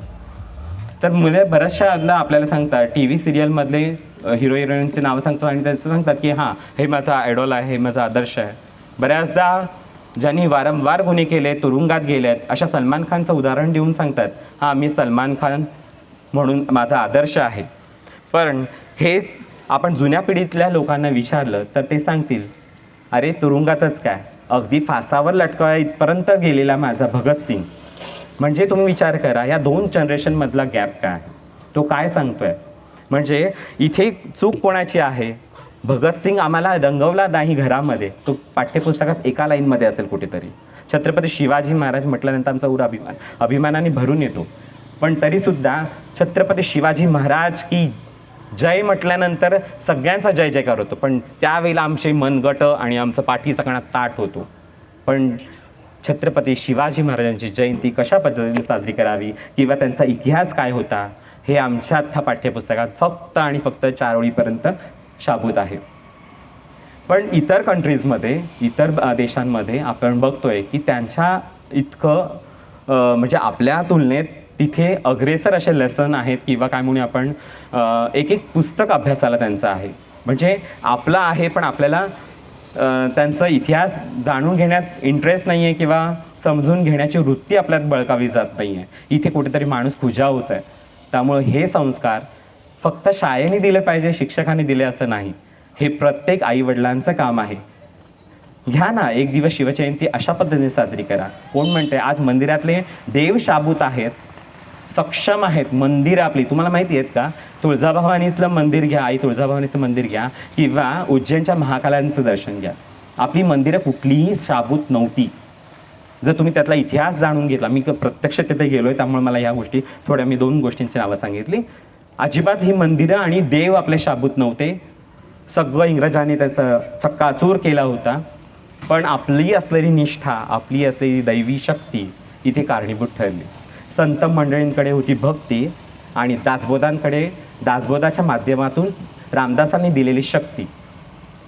तर मुले बऱ्याचशा आपल्याला सांगतात, टी व्ही सिरियलमधले हिरो हिरोईनचे नावं सांगतात आणि त्यांचं सांगतात की हां हे माझा आयडॉल आहे, हे माझा आदर्श आहे. बऱ्याचदा ज्यांनी वारंवार गुन्हे केले, तुरुंगात गेले आहेत, अशा सलमान खानचं उदाहरण देऊन सांगतात हां मी सलमान खान म्हणून माझा आदर्श आहे. पण हे आपण जुन्या पिढीतल्या लोकांना विचारलं तर ते सांगतील अरे तुरुंगातच काय, अगदी फासावर लटकावा इथपर्यंत गेलेला माझा भगतसिंग. म्हणजे तुम्ही विचार करा या 2 जनरेशनमधला गॅप काय आहे, तो काय सांगतोय? म्हणजे इथे चूक कोणाची आहे? भगतसिंग आम्हाला रंगवला नाही घरामध्ये, तो पाठ्यपुस्तकात एका लाईनमध्ये असेल कुठेतरी. छत्रपती शिवाजी महाराज म्हटल्यानंतर आमचा उर अभिमानाने भरून येतो. पण तरीसुद्धा छत्रपती शिवाजी महाराज की जय म्हटल्यानंतर सगळ्यांचा जय जयकार होतो. पण त्यावेळेला आमचे मनगट आणि आमचं पाठी सगळ्यांना ताट होतो. पण छत्रपती शिवाजी महाराजांची जयंती कशा पद्धतीने साजरी करावी किंवा त्यांचा इतिहास काय होता हे आमच्या पाठ्यपुस्तकात फक्त आणि फक्त 4 ओळीपर्यंत शाबूत आहे. पण इतर कंट्रीजमध्ये, इतर देशांमध्ये आपण बघतोय की त्यांच्या इतकं म्हणजे आपल्या तुलनेत तिथे अग्रेसर असे लेसन आहेत किंवा काय म्हणून आपण एक पुस्तक अभ्यासाला त्यांचं आहे. म्हणजे आपलं आहे पण आपल्याला त्यांचा इतिहास जाणून घेण्यात इंटरेस्ट नाही आहे किंवा समजून घेण्याची वृत्ती आपल्यात बळकावली जात नाही आहे. इथे कुठेतरी माणूस खुजा होत आहे. त्यामुळे हे संस्कार फक्त शाळेने दिले पाहिजे, शिक्षकांनी दिले असं नाही. हे प्रत्येक आईवडिलांचं काम आहे. घ्या ना एक दिवस शिवजयंती अशा पद्धतीने साजरी करा. कोण म्हणते आज मंदिरातले देव शाबूत आहेत, सक्षम आहेत. मंदिरं आपली तुम्हाला माहिती आहेत का? तुळजाभवानीतलं मंदिर घ्या, आई तुळजाभवानीचं मंदिर घ्या किंवा उज्जैनच्या महाकालांचं दर्शन घ्या. आपली मंदिरं कुठलीही शाबूत नव्हती. जर तुम्ही त्यातला इतिहास जाणून घेतला, मी प्रत्यक्ष तिथे गेलो आहे त्यामुळे मला ह्या गोष्टी थोड्या मी 2 गोष्टींची नावं सांगितली. अजिबात ही मंदिरं आणि देव आपले शाबूत नव्हते. सगळं इंग्रजांनी त्याचं चक्काचूर केला होता. पण आपली असलेली निष्ठा, आपली असलेली दैवी शक्ती इथे कारणीभूत ठरली. संत मंडळींकडे होती भक्ती आणि दासबोधाच्या माध्यमातून रामदासांनी दिलेली शक्ती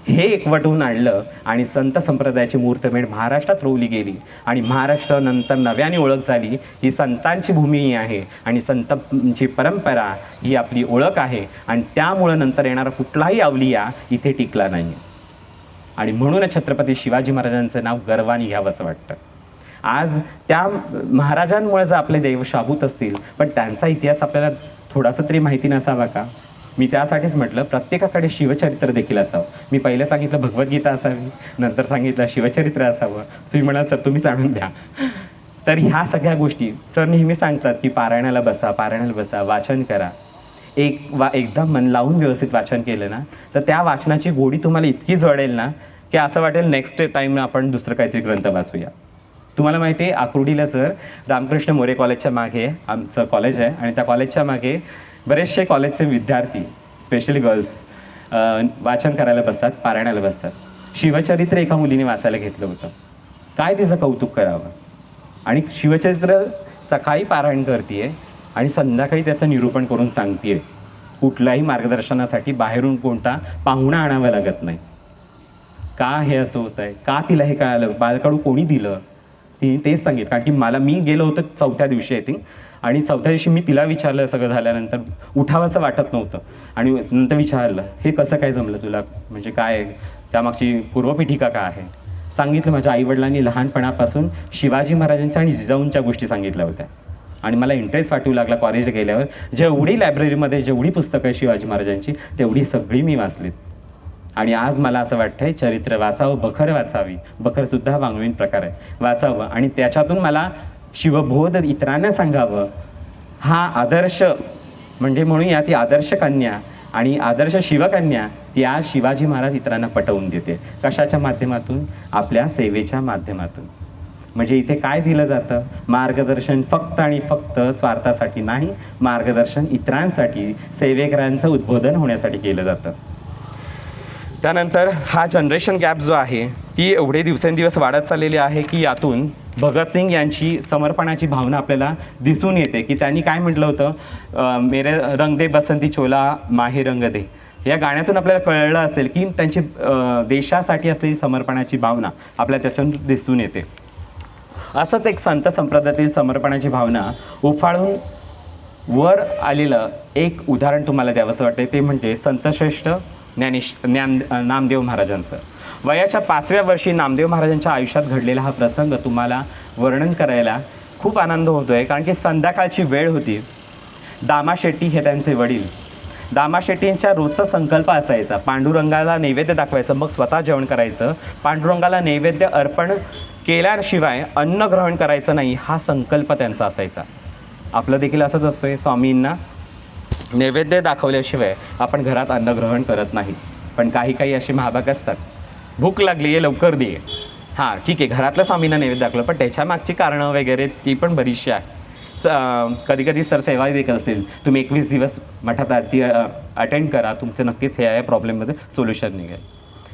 हे एकवटून आणलं आणि संत संप्रदायाची मुहूर्तमेढ महाराष्ट्रात रोवली गेली. आणि महाराष्ट्र नंतर नव्याने ओळख झाली. ही संतांची भूमी आहे आणि संतांची परंपरा ही आपली ओळख आहे. आणि त्यामुळं नंतर येणारा कुठलाही अवलिया इथे टिकला नाही. आणि म्हणूनच छत्रपती शिवाजी महाराजांचं नाव गर्वाने घ्यावं असं वाटतं. आज त्या महाराजांमुळे जर आपले देव शाबूत असतील पण त्यांचा इतिहास आपल्याला थोडासा तरी माहिती नसावा का? मी त्यासाठीच म्हटलं प्रत्येकाकडे शिवचरित्र देखील असावं. मी पहिलं सांगितलं भगवद्गीता असावी, नंतर सांगितलं शिवचरित्र असावं. तुम्ही म्हणाल सर तुम्हीच आणून द्या. तर ह्या सगळ्या गोष्टी सर नेहमी सांगतात की पारायणाला बसा, वाचन करा. एकदा मन लावून व्यवस्थित वाचन केलं ना तर त्या वाचनाची गोडी तुम्हाला इतकी जडेल ना की असं वाटेल नेक्स्ट टाईम आपण दुसरं काहीतरी ग्रंथ वाचूया. तुम्हाला माहिती आहे आकुर्डीला सर रामकृष्ण मोरे कॉलेजच्या मागे आमचं कॉलेज आहे आणि त्या कॉलेजच्या मागे बरेचसे कॉलेजचे विद्यार्थी स्पेशली गर्ल्स वाचन करायला बसतात, पारायणाला बसतात. शिवचरित्र एका मुलीने वाचायला घेतलं होतं. काय तिचं कौतुक करावं. आणि शिवचरित्र सकाळी पारायण करते आणि संध्याकाळी त्याचं निरूपण करून सांगते. कुठल्याही मार्गदर्शनासाठी बाहेरून कोणता पाहुणा आणावा लागत नाही. का हे असं होतं आहे, का तिला हे कळालं, बालकडू कोणी दिलं, तिने तेच सांगितलं. कारण की मी गेलो होतो 4थ्या दिवशी आय थिंक, आणि 4थ्या दिवशी मी तिला विचारलं सगळं झाल्यानंतर, उठावंसं वाटत नव्हतं. आणि नंतर विचारलं हे कसं काय जमलं तुला, म्हणजे काय त्यामागची पूर्वपीठिका काय आहे. सांगितलं माझ्या आईवडिलांनी लहानपणापासून शिवाजी महाराजांच्या आणि जिजाऊंच्या गोष्टी सांगितल्या होत्या आणि मला इंटरेस्ट वाटू लागला कॉलेजला गेल्यावर. जेवढी लायब्ररीमध्ये जेवढी पुस्तकं आहे शिवाजी महाराजांची तेवढी सगळी मी वाचलीत. आणि आज मला असं वाटतंय चरित्र वाचावं, बखर वाचावी. बखरसुद्धा वाङ्मयीन प्रकार आहे, वाचावं आणि त्याच्यातून मला शिवबोध इतरांना सांगावं. हा आदर्श म्हणजे म्हणूया ती आदर्श कन्या आणि आदर्श शिवकन्या ती आज शिवाजी महाराज इतरांना पटवून देते. कशाच्या माध्यमातून? आपल्या सेवेच्या माध्यमातून. म्हणजे इथे काय दिलं जातं? मार्गदर्शन फक्त आणि फक्त स्वार्थासाठी नाही, मार्गदर्शन इतरांसाठी, सेवेकरांचं उद्बोधन होण्यासाठी केलं जातं. त्यानंतर हा जनरेशन गॅप जो आहे ती एवढे दिवसेंदिवस वाढत चाललेली आहे की यातून भगतसिंग यांची समर्पणाची भावना आपल्याला दिसून येते की त्यांनी काय म्हटलं होतं, मेरे रंग दे बसंती चोला माहे रंग दे. या गाण्यातून आपल्याला कळलं असेल की त्यांची देशासाठी असलेली समर्पणाची भावना आपल्याला त्याच्यातून दिसून येते. असंच एक संत संप्रदायातील समर्पणाची भावना उफाळून वर आलेलं एक उदाहरण तुम्हाला द्यावंसं वाटतं. ते म्हणजे संतश्रेष्ठ नामदेव महाराजांचं. वयाच्या 5व्या वर्षी नामदेव महाराजांच्या आयुष्यात घडलेला हा प्रसंग तुम्हाला वर्णन करायला खूप आनंद होतो आहे, कारण की संध्याकाळची वेळ होती. दामा शेट्टी हे त्यांचे वडील. दामा शेट्टींच्या रोजचा संकल्प असायचा पांडुरंगाला नैवेद्य दाखवायचं, मग स्वतः जेवण करायचं. पांडुरंगाला नैवेद्य अर्पण केल्याशिवाय अन्न ग्रहण करायचं नाही, हा संकल्प त्यांचा असायचा. आपलं देखील असंच असतो आहे, स्वामींना नैवेद्य दाखवल्याशिवाय आपण घरात अन्न ग्रहण करत नाही. पण काही असे महाभाग असतात, भूक लागली आहे लवकर दे. हां ठीक आहे, घरातल्या स्वामींना नैवेद्य दाखवलं, पण त्याच्या मागची कारणं वगैरे ती पण बरीचशी आहे. कधी सर सेवा देखील असेल, तुम्ही 21 दिवस मठात आरती अटेंड करा, तुमचं नक्कीच हे या प्रॉब्लेममध्ये सोल्युशन निघेल.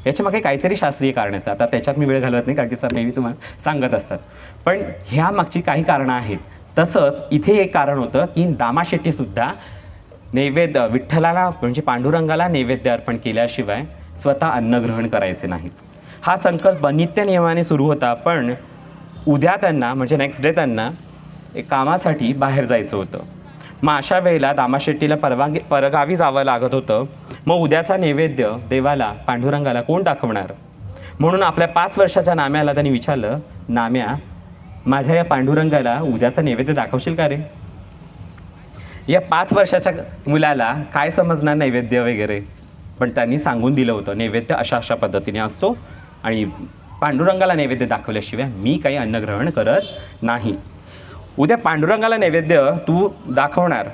याच्यामागे काहीतरी शास्त्रीय कारण असतात. आता त्याच्यात मी वेळ घालवत नाही, कारण की सर नेहमी तुम्हाला सांगत असतात. पण ह्या मागची काही कारणं आहेत. तसंच इथे एक कारण होतं की दामा शेट्टीसुद्धा नैवेद्य विठ्ठलाला म्हणजे पांडुरंगाला नैवेद्य अर्पण केल्याशिवाय स्वतः अन्न ग्रहण करायचे नाहीत. हा संकल्प नित्य नियमाने सुरू होता. पण उद्या त्यांना म्हणजे नेक्स्ट डे त्यांना एक कामासाठी बाहेर जायचं होतं. मग अशा वेळेला दामा शेट्टीला परगावी जावं लागत होतं. मग उद्याचा नैवेद्य देवाला पांडुरंगाला कोण दाखवणार? म्हणून आपल्या 5 वर्षाच्या नाम्याला त्यांनी विचारलं, नाम्या माझ्या या पांडुरंगाला उद्याचा नैवेद्य दाखवशील का रे? या 5 वर्षाच्या मुलाला काय समजणार नैवेद्य वगैरे, पण त्यांनी सांगून दिलं होतं नैवेद्य अशा पद्धतीने असतो आणि पांडुरंगाला नैवेद्य दाखवल्याशिवाय मी काही अन्न ग्रहण करत नाही. उद्या पांडुरंगाला नैवेद्य तू दाखवणार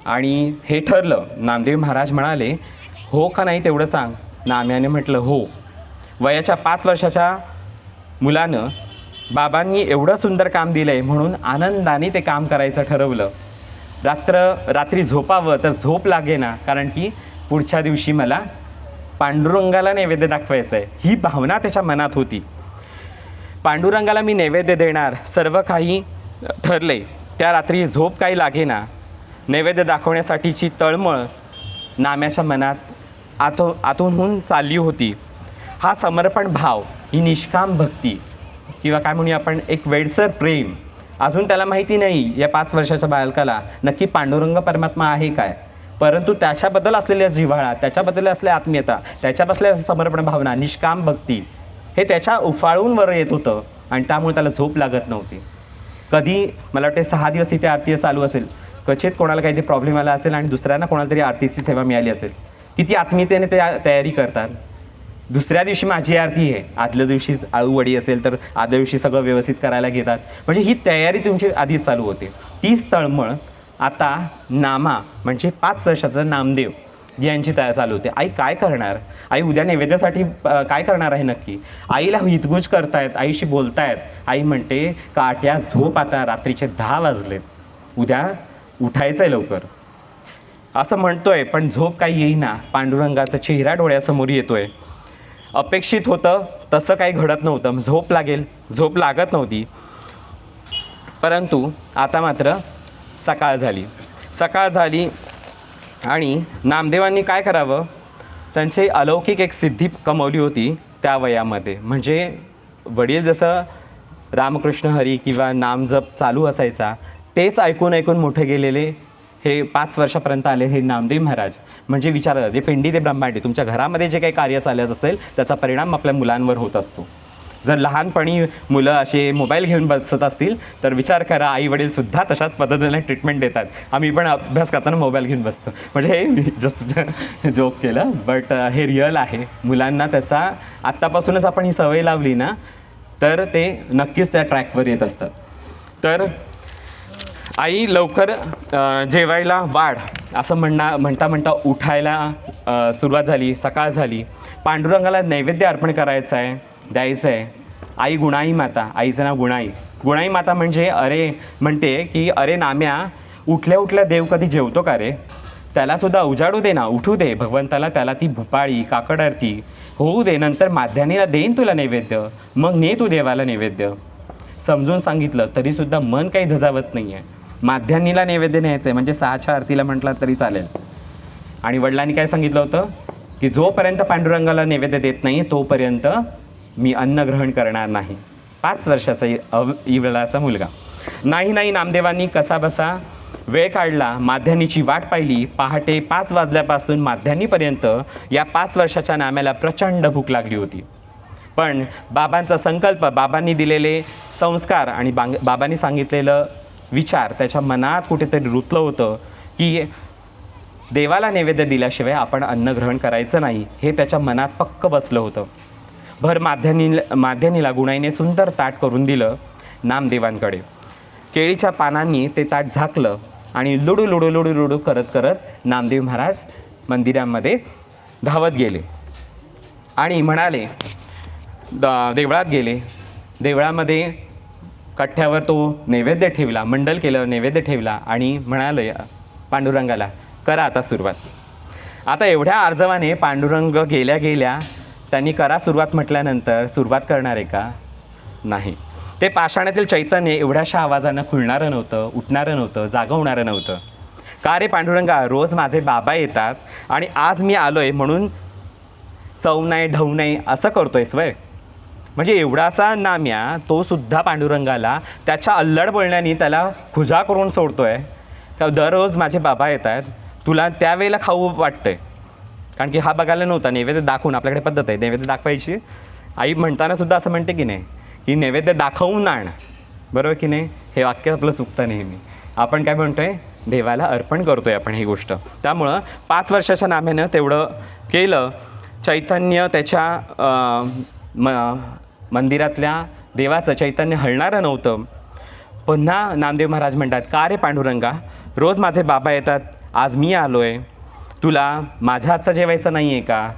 आणि हे ठरलं. नामदेव महाराज म्हणाले, हो का नाही तेवढं सांग. नाम्याने म्हटलं हो. वयाच्या 5 वर्षाच्या मुलानं बाबांनी एवढं सुंदर काम दिलं आहे म्हणून आनंदाने ते काम करायचं ठरवलं. रात्री झोपावं तर झोप लागेना, कारण की पुढच्या दिवशी मला पांडुरंगाला नैवेद्य दाखवायचं आहे ही भावना त्याच्या मनात होती. पांडुरंगाला मी नैवेद्य देणार, सर्व काही ठरले. त्या रात्री झोप काही लागेना. नैवेद्य दाखवण्यासाठीची तळमळ नाम्याच्या मनात आतूनहून चालली होती. हा समर्पण भाव, ही निष्काम भक्ती किंवा काय म्हणूया आपण एक वेडसर प्रेम. अजून त्याला माहिती नाही या 5 वर्षाच्या बालकाला नक्की पांडुरंग परमात्मा आहे काय, परंतु त्याच्याबद्दल असलेल्या जिव्हाळा, त्याच्याबद्दल असलेल्या आत्मीयता, त्याच्याबद्दल समर्पण भावना, निष्काम भक्ती हे त्याच्या उफाळून वर येत होतं आणि त्यामुळे त्याला झोप लागत नव्हती. कधी मला वाटते 6 दिवस तिथे आरती चालू असेल, क्वचित कोणाला काहीतरी प्रॉब्लेम आला असेल आणि दुसऱ्यांना कोणाला तरी आरतीची सेवा मिळाली असेल. किती आत्मीयतेने ते तयारी करतात. दुसऱ्या दिवशी माझी आरती आहे, आदल्या दिवशी आळूवडी असेल तर आदल्या दिवशी सगळं व्यवस्थित करायला घेतात. म्हणजे ही तयारी तुमची आधीच चालू होते. तीच तळमळ आता नामा म्हणजे 5 वर्षाचा नामदेव यांची तयार चालू होते. आई काय करणार? आई उद्या नैवेद्यासाठी काय करणार आहे नक्की? आईला हितगुज करतायत, आईशी बोलतायत. आई म्हणते काट्या झोप, आता रात्रीचे 10 वाजलेत, उद्या उठायचं आहे लवकर असं म्हणतोय. पण झोप काही येईना. पांडुरंगाचा चेहरा डोळ्यासमोर येतोय. अपेक्षित होतं तसं काही घडत नव्हतं. झोप लागत नव्हती. परंतु आता मात्र सकाळ झाली आणि नामदेवांनी काय करावं, त्यांची अलौकिक एक सिद्धी कमवली होती त्या वयामध्ये. म्हणजे वडील जसं रामकृष्ण हरी किंवा नामजप चालू असायचा तेच ऐकून मोठे गेलेले हे 5 वर्षापर्यंत आले हे नामदेव महाराज. म्हणजे विचारा, जे पिंडी ते ब्रह्मांडी, तुमच्या घरामध्ये जे काही कार्य चालत असेल त्याचा परिणाम आपल्या मुलांवर होत असतो. जर लहानपणी मुलं असे मोबाईल घेऊन बसत असतील तर विचार करा, आई वडीलसुद्धा तशाच पद्धतीने ट्रीटमेंट देतात. आम्ही पण अभ्यास करताना मोबाईल घेऊन बसतो. म्हणजे हे मी जस्ट जोक केलं, बट हे रिअल आहे. मुलांना त्याचा आत्तापासूनच आपण ही सवय लावली ना तर ते नक्कीच त्या ट्रॅकवर येत असतात. तर आई लवकर जेवायला वाढ असं म्हणता म्हणता उठायला सुरुवात झाली. सकाळ झाली. पांडुरंगाला नैवेद्य अर्पण करायचं आहे, द्यायचं आहे. आई गुणाई माता, आईचं नाव गुणाई. गुणाई माता म्हणते की अरे नाम्या, उठल्या उठल्या देव कधी जेवतो का रे? त्यालासुद्धा उजाडू दे ना, उठू दे भगवंताला. त्याला ती भुपाळी काकड आरती होऊ दे, नंतर माध्यानीला देईन तुला नैवेद्य, मग ने तू देवाला नैवेद्य. समजून सांगितलं तरीसुद्धा मन काही धजावत नाही आहे. माध्यानीला नैवेद्य न्यायचं आहे म्हणजे 6च्या आरतीला म्हटलं तरी चालेल. आणि वडिलांनी काय सांगितलं होतं की जोपर्यंत पांडुरंगाला नैवेद्य देत नाही तोपर्यंत मी अन्न ग्रहण करणार नाही. 5 वर्षाचा इवलाचा मुलगा. नाही नामदेवांनी कसाबसा वेळ काढला. माध्यानीची वाट पाहिली. पहाटे 5 वाजल्यापासून माध्यानीपर्यंत या 5 वर्षाच्या नाम्याला प्रचंड भूक लागली होती. पण बाबांचा संकल्प, बाबांनी दिलेले संस्कार आणि बाबांनी सांगितलेलं विचार त्याच्या मनात कुठेतरी रुतलं होतं की देवाला नैवेद्य दिल्याशिवाय आपण अन्न ग्रहण करायचं नाही, हे त्याच्या मनात पक्क बसलं होतं. भर माध्यानीला गुणाईने सुंदर ताट करून दिलं नामदेवांकडे. केळीच्या पानांनी ते ताट झाकलं आणि लुडू करत करत नामदेव महाराज मंदिरामध्ये धावत गेले आणि म्हणाले, देवळात गेले. देवळामध्ये कठ्ठ्यावर तो नैवेद्य ठेवला, मंडल केलं, नैवेद्य ठेवला आणि म्हणाले पांडुरंगाला, करा आता सुरुवात. आता एवढ्या आर्जवाने पांडुरंग गेल्या त्यांनी करा सुरुवात म्हटल्यानंतर सुरुवात करणार आहे का? नाही. ते पाषाणातील चैतन्य एवढ्याशा आवाजानं खुलणारं नव्हतं, उठणारं नव्हतं, जागवणारं नव्हतं. का रे पांडुरंगा, रोज माझे बाबा येतात आणि आज मी आलोय म्हणून चव नाही ढव नाही असं करतोयस वय? म्हणजे एवढासा नाम्या तो सुद्धा पांडुरंगाला त्याच्या अल्लड बोलण्याने त्याला खुजा करून सोडतोय का दररोज माझे बाबा येत आहेत, तुला त्यावेळेला खाऊ वाटतंय? कारण की हा बघायला नव्हता. नैवेद्य दाखवून, आपल्याकडे पद्धत आहे नैवेद्य दाखवायची. आई म्हणताना सुद्धा असं म्हणते की नाही की नैवेद्य दाखवून आण, बरोबर की नाही? हे वाक्य आपलं चुकतं नेहमी. आपण काय म्हणतोय, देवाला अर्पण करतोय आपण ही गोष्ट. त्यामुळं 5 वर्षाच्या नाम्यानं तेवढं केलं. चैतन्य त्याच्या मंदिरातल्या देवाचं चैतन्य हलणारं नव्हतं. पुन्हा नामदेव महाराज म्हणतात, का रे पांडुरंगा, रोज माझे बाबा येतात, आज मी आलो आहे, तुला माझ्या हातचं जेवायचं नाही आहे का?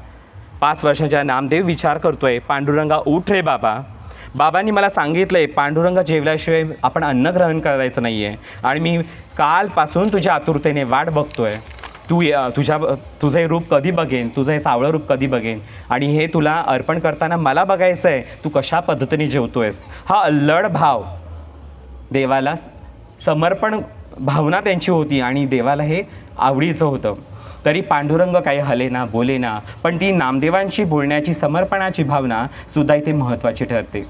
5 वर्षाच्या नामदेव विचार करतोय, पांडुरंगा उठ रे बाबा. बाबांनी मला सांगितलं आहे पांडुरंग जेवल्याशिवाय आपण अन्न ग्रहण करायचं नाही आहे आणि मी कालपासून तुझ्या आतुरतेने वाट बघतोय. तुझं हे रूप कधी बघेन, तुझं हे सावळं रूप कधी बघेन आणि हे तुला अर्पण करताना मला बघायचं आहे तू कशा पद्धतीने जेवतोयस. हा अल्लड भाव, देवाला समर्पण भावना त्यांची होती आणि देवाला हे आवडीचं होतं. तरी पांडुरंग काही हलेना बोलेना, पण ती नामदेवांची बोलण्याची समर्पणाची भावना सुद्धा इथे महत्त्वाची ठरते.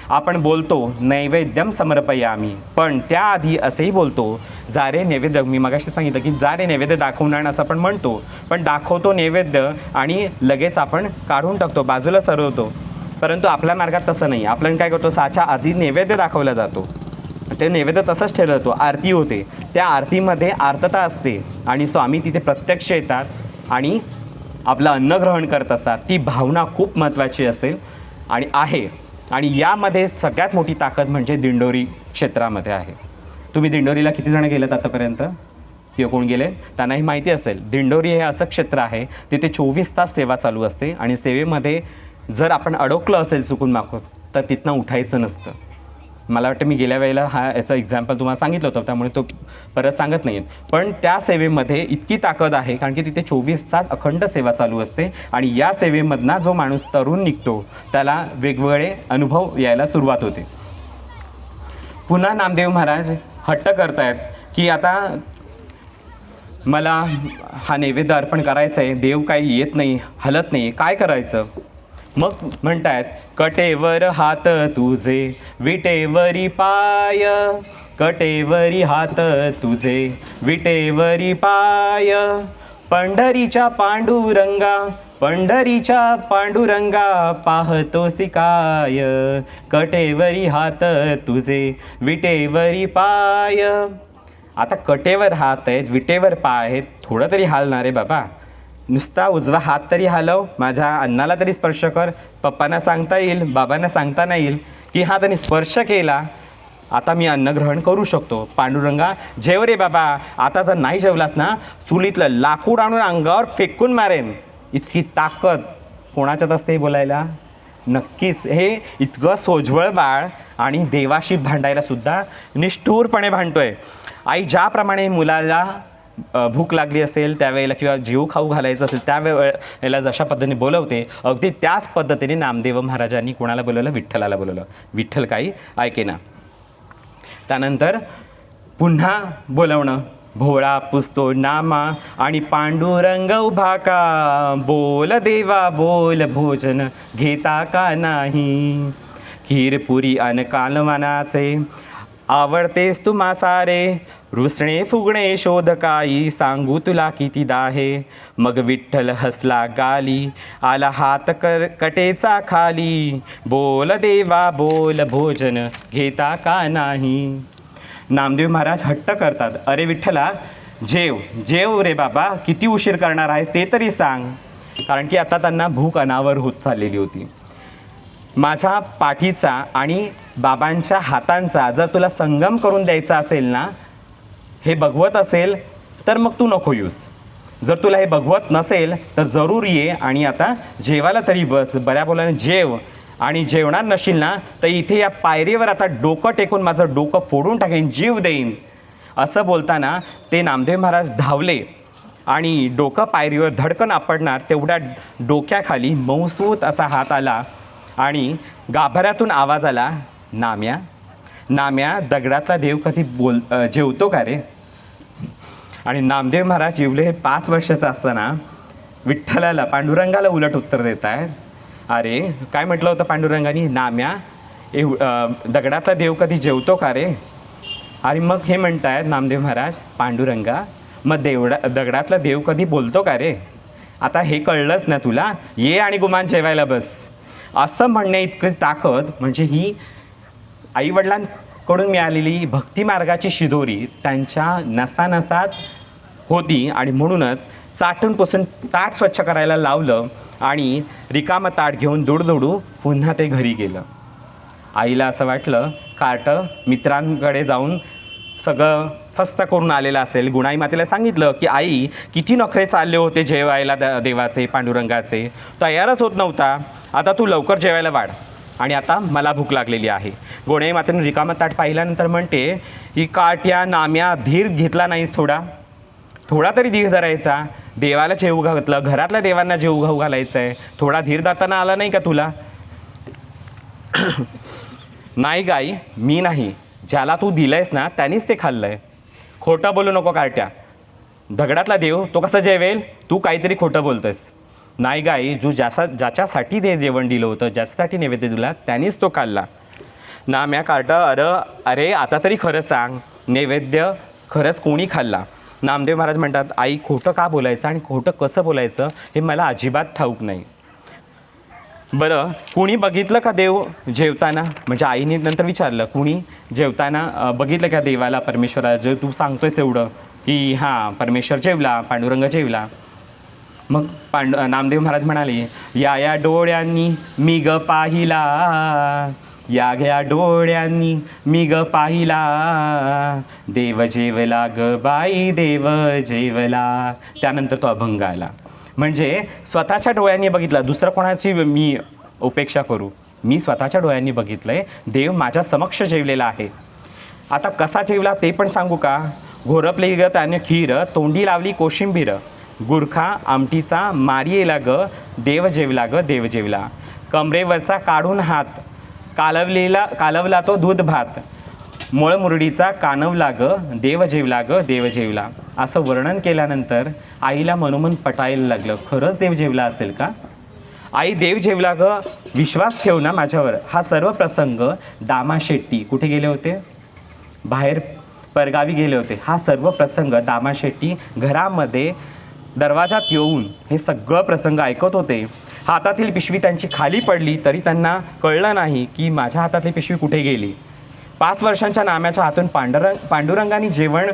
आपण बोलतो नैवेद्यम समर्पयामी, पण त्याआधी असंही बोलतो जा रे नैवेद्य. मी मगाशी सांगितलं की जा रे नैवेद्य दाखवून आण असं आपण म्हणतो, पण दाखवतो नैवेद्य आणि लगेच आपण काढून टाकतो, बाजूला सरवतो. परंतु आपल्या मार्गात तसं नाही. आपण काय करतो, 6च्या आधी नैवेद्य दाखवला जातो, ते नैवेद्य तसंच ठेवलं जातो. आरती होते, त्या आरतीमध्ये आर्तता असते आणि स्वामी तिथे प्रत्यक्ष येतात आणि आपलं अन्न ग्रहण करत असतात. ती भावना खूप महत्त्वाची असेल आणि आहे. आणि यामध्ये सगळ्यात मोठी ताकद म्हणजे दिंडोरी क्षेत्रामध्ये आहे. तुम्ही दिंडोरीला किती जण गेलेत आतापर्यंत किंवा कोण गेले त्यांनाही माहिती असेल. दिंडोरी हे असं क्षेत्र आहे तिथे 24 तास सेवा चालू असते आणि सेवेमध्ये जर आपण अडकलं असेल चुकून मागून तर तिथनं उठायचं नसतं. मला वाटतं मी गेल्या वेळेला याचं एक्झाम्पल तुम्हाला सांगितलं होतं, त्यामुळे तो परत सांगत नाही. पण त्या सेवेमध्ये इतकी ताकद आहे कारण की तिथे 24 तास अखंड सेवा चालू असते आणि या सेवेमधनं जो माणूस तरुण निघतो त्याला वेगवेगळे अनुभव यायला सुरुवात होते. पुन्हा नामदेव महाराज हट्ट करतायत की आता मला हा नैवेद्य अर्पण करायचं आहे, देव काही येत नाही, हलत नाही, काय करायचं? मग म्हणतायत, कटेवर हात तुझे विटेवरी पाय, कटेवरी हात तुझे विटेवरी पाय, पंढरीच्या पांडुरंगा, पंढरीच्या पांडुरंगा, पाहतोसी काय, कटेवरी हात तुझे, विटेवरी पाय. आता कटेवर हात आहेत, विटेवर पाय आहेत, थोडं तरी हालणार आहे बाबा. नुसता उजवा हात तरी हालव, माझ्या अन्नाला तरी स्पर्श कर. पप्पांना सांगता येईल, बाबांना सांगता नाही येईल की हा त्यांनी स्पर्श केला, आता मी अन्न ग्रहण करू शकतो. पांडुरंगा जेव रे बाबा, आता जर नाही जेवलास ना, चुलीतलं लाकूड आणून अंगावर फेकून मारेन. इतकी ताकद कोणाच्यात असते हे बोलायला? नक्कीच हे इतकं सोज्वळ बाळ आणि देवाशी भांडायला सुद्धा निष्ठुरपणे भांडतोय. आई ज्याप्रमाणे मुलाला भूक लागली असेल त्यावेळेला किंवा जीव खाऊ घालायचं असेल त्यावेळेला जशा पद्धतीने बोलवते, अगदी त्याच पद्धतीने नामदेव महाराजांनी कोणाला बोलवलं? विठ्ठलाला बोलवलं. विठ्ठल काही ऐकेना. त्यानंतर पुन्हा बोलवणं. भोळा पुसतो नामा आणि पांडुरंग उभा का, बोल देवा बोल, भोजन घेता का नाही. खीरपुरी अन कालवनाचे आवडतेस तुम्हा सारे, रुसणे फुगणे शोध काही, सांगू तुला किती दाहे. मग विठ्ठल हसला गाली, आला हात कटेचा खाली, बोल देवा बोल, भोजन घेता का नाही. नामदेव महाराज हट्ट करतात, अरे विठ्ठला जेव जेव रे बाबा, किती उशीर करणार आहेस ते तरी सांग. कारण की आता त्यांना भूक अनावर होत चाललेली होती. माझ्या पाठीचा आणि बाबांच्या हातांचा जर तुला संगम करून द्यायचा असेल ना, हे बघवत असेल तर मग तू नको येऊस. जर तुला हे बघवत नसेल तर जरूर ये आणि आता जेवायला तरी बस. बऱ्या बोलाने जेव. आणि जेवणार नशील ना तर इथे या पायरीवर आता डोकं टेकून माझं डोकं फोडून टाकेन, जीव देईन. असं बोलताना ते नामदेव महाराज धावले आणि डोकं पायरीवर धडकन आपडणार तेवढ्या डोक्याखाली मऊसूत असा हात आला आणि गाभाऱ्यातून आवाज आला, नाम्या नाम्या, दगडातला देव कधी जेवतो का रे. आणि नामदेव महाराज जेवले हे 5 वर्षाचं असताना विठ्ठलाला, पांडुरंगाला उलट उत्तर देत आहेत. अरे काय म्हटलं होतं पांडुरंगाने? नाम्या दगडातला देव कधी जेवतो का रे. आणि मग हे म्हणतायत नामदेव महाराज, पांडुरंगा मग दगडातला देव कधी बोलतो का रे. आता हे कळलंच ना तुला, ये आणि गुमान जेवायला बस. असं म्हणणे इतकी ताकद, म्हणजे ही आईवडिलांकडून मिळालेली भक्तिमार्गाची शिदोरी त्यांच्या नसानसात होती. आणि म्हणूनच चाटून पुसून ताट स्वच्छ करायला लावलं आणि रिकामं ताट घेऊन दुडदुडू पुन्हा ते घरी गेलं. आईला असं वाटलं कार्ट मित्रांकडे जाऊन सगळं फस्त करून आलेलं असेल. गुणाई मातेला सांगितलं की आई किती नखरे चालले होते जेवायला देवाचे, पांडुरंगाचे, तयारच होत नव्हता. आता तू लवकर जेवायला वाढ आणि आता मला भूक लागलेली आहे. गुणाई मातेने रिकामं ताट पाहिल्यानंतर म्हणते की काट्या नाम्या, धीर घेतला नाहीस थोडा तरी धीर धरायचा. देवाला जेवू घातलं, घरातल्या देवांना जेवू घाऊ घालायचं आहे, थोडा धीर दाताना आला नाही का तुला. नाही गाई, मी नाही, ज्याला तू दिलंयस ना त्यानेच ते खाल्लंय. खोटं बोलू नको कार्ट्या. दगडातला देव तो कसं जेवेल, तू काहीतरी खोटं बोलतोयस. नाही गाई, ज्याच्यासाठी ते जेवण दिलं होतं, ज्याच्यासाठी नैवेद्य दिला त्यानेच तो खाल्ला. नाम्या कार्ट, अरे आता तरी खरं सांग, नैवेद्य खरंच कोणी खाल्ला. नामदेव महाराज म्हणतात, आई खोटं का बोलायचं आणि खोटं कसं बोलायचं हे मला अजिबात ठाऊक नाही. बरं कुणी बघितलं का देव जेवताना. म्हणजे आईने नंतर विचारलं, कुणी जेवताना बघितलं का देवाला, परमेश्वराला, जे तू सांगतोयस एवढं की हां परमेश्वर जेवला, पांडुरंग जेवला. मग नामदेव महाराज म्हणाले, या डोळ्यांनी मी ग पाहिला, या डोळ्यांनी मी ग पाहिला, देव जेवला ग बाई, देव जेवला. त्यानंतर तो अभंग आला. म्हणजे स्वतःच्या डोळ्यांनी बघितलं, दुसरं कोणाची मी उपेक्षा करू, मी स्वतःच्या डोळ्यांनी बघितलं आहे, देव माझ्या समक्ष जेवलेला आहे. आता कसा जेवला ते पण सांगू का. घोरपली ग त्याने खीर, तोंडी लावली कोशिंबीर, गुरखा आमटीचा मारियेला ग, देव जेवला ग देव जेवला. कमरेवरचा काढून हात, कालवला तो दूध भात, मुळमुरडीचा कानवला ग, देव जेवला ग देव जेवला. असं वर्णन केल्यानंतर आईला मनोमन पटायला लागलं, खरंच देव जेवला असेल का. आई देव जेवला ग, विश्वास ठेव ना माझ्यावर. हा सर्व प्रसंग दामाशेट्टी कुठे गेले होते, बाहेर परगावी गेले होते. हा सर्व प्रसंग दामाशेट्टी घरामध्ये दरवाजात येऊन हे सगळं प्रसंग ऐकत होते. हातातील पिशवी त्यांची खाली पडली तरी त्यांना कळलं नाही की माझ्या हातातली पिशवी कुठे गेली. 5 वर्षांच्या नाम्याच्या हातून पांडुरंगाने जेवण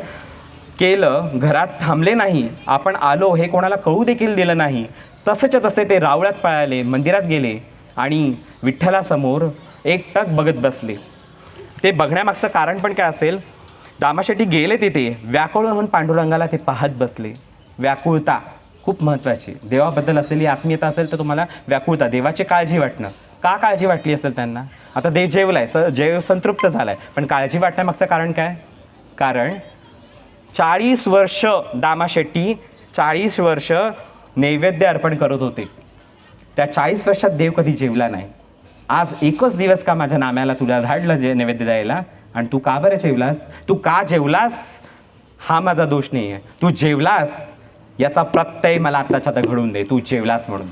केलं, घरात थांबले नाही, आपण आलो हे कोणाला कळू देखील दिलं नाही. तसेच्या तसे ते रावळ्यात पळाले, मंदिरात गेले आणि विठ्ठलासमोर एकटक बघत बसले. ते बघण्यामागचं कारण पण काय असेल? दामाशेट्टी गेले तिथे, व्याकुळ होऊन पांडुरंगाला ते पाहत बसले. व्याकुळता खूप महत्त्वाची. देवाबद्दल असलेली आत्मीयता असेल तर तुम्हाला व्याकुळता, देवाची काळजी वाटणं. का काळजी वाटली असेल त्यांना? आता देव जेवलाय, जेव संतृप्त झालाय, पण काळजी वाटण्यामागचं कारण काय? कारण 40 वर्ष दामाशेट्टी 40 वर्ष नैवेद्य अर्पण करत होते. त्या 40 वर्षात देव कधी जेवला नाही. आज एकच दिवस का माझ्या नाम्याला तुला धाडलं जे नैवेद्य द्यायला, आणि तू का बरं जेवलास? तू का जेवलास हा माझा दोष नाही आहे. तू जेवलास याचा प्रत्यय मला आत्ताच्या आता घडून दे, तू जेवलास म्हणून.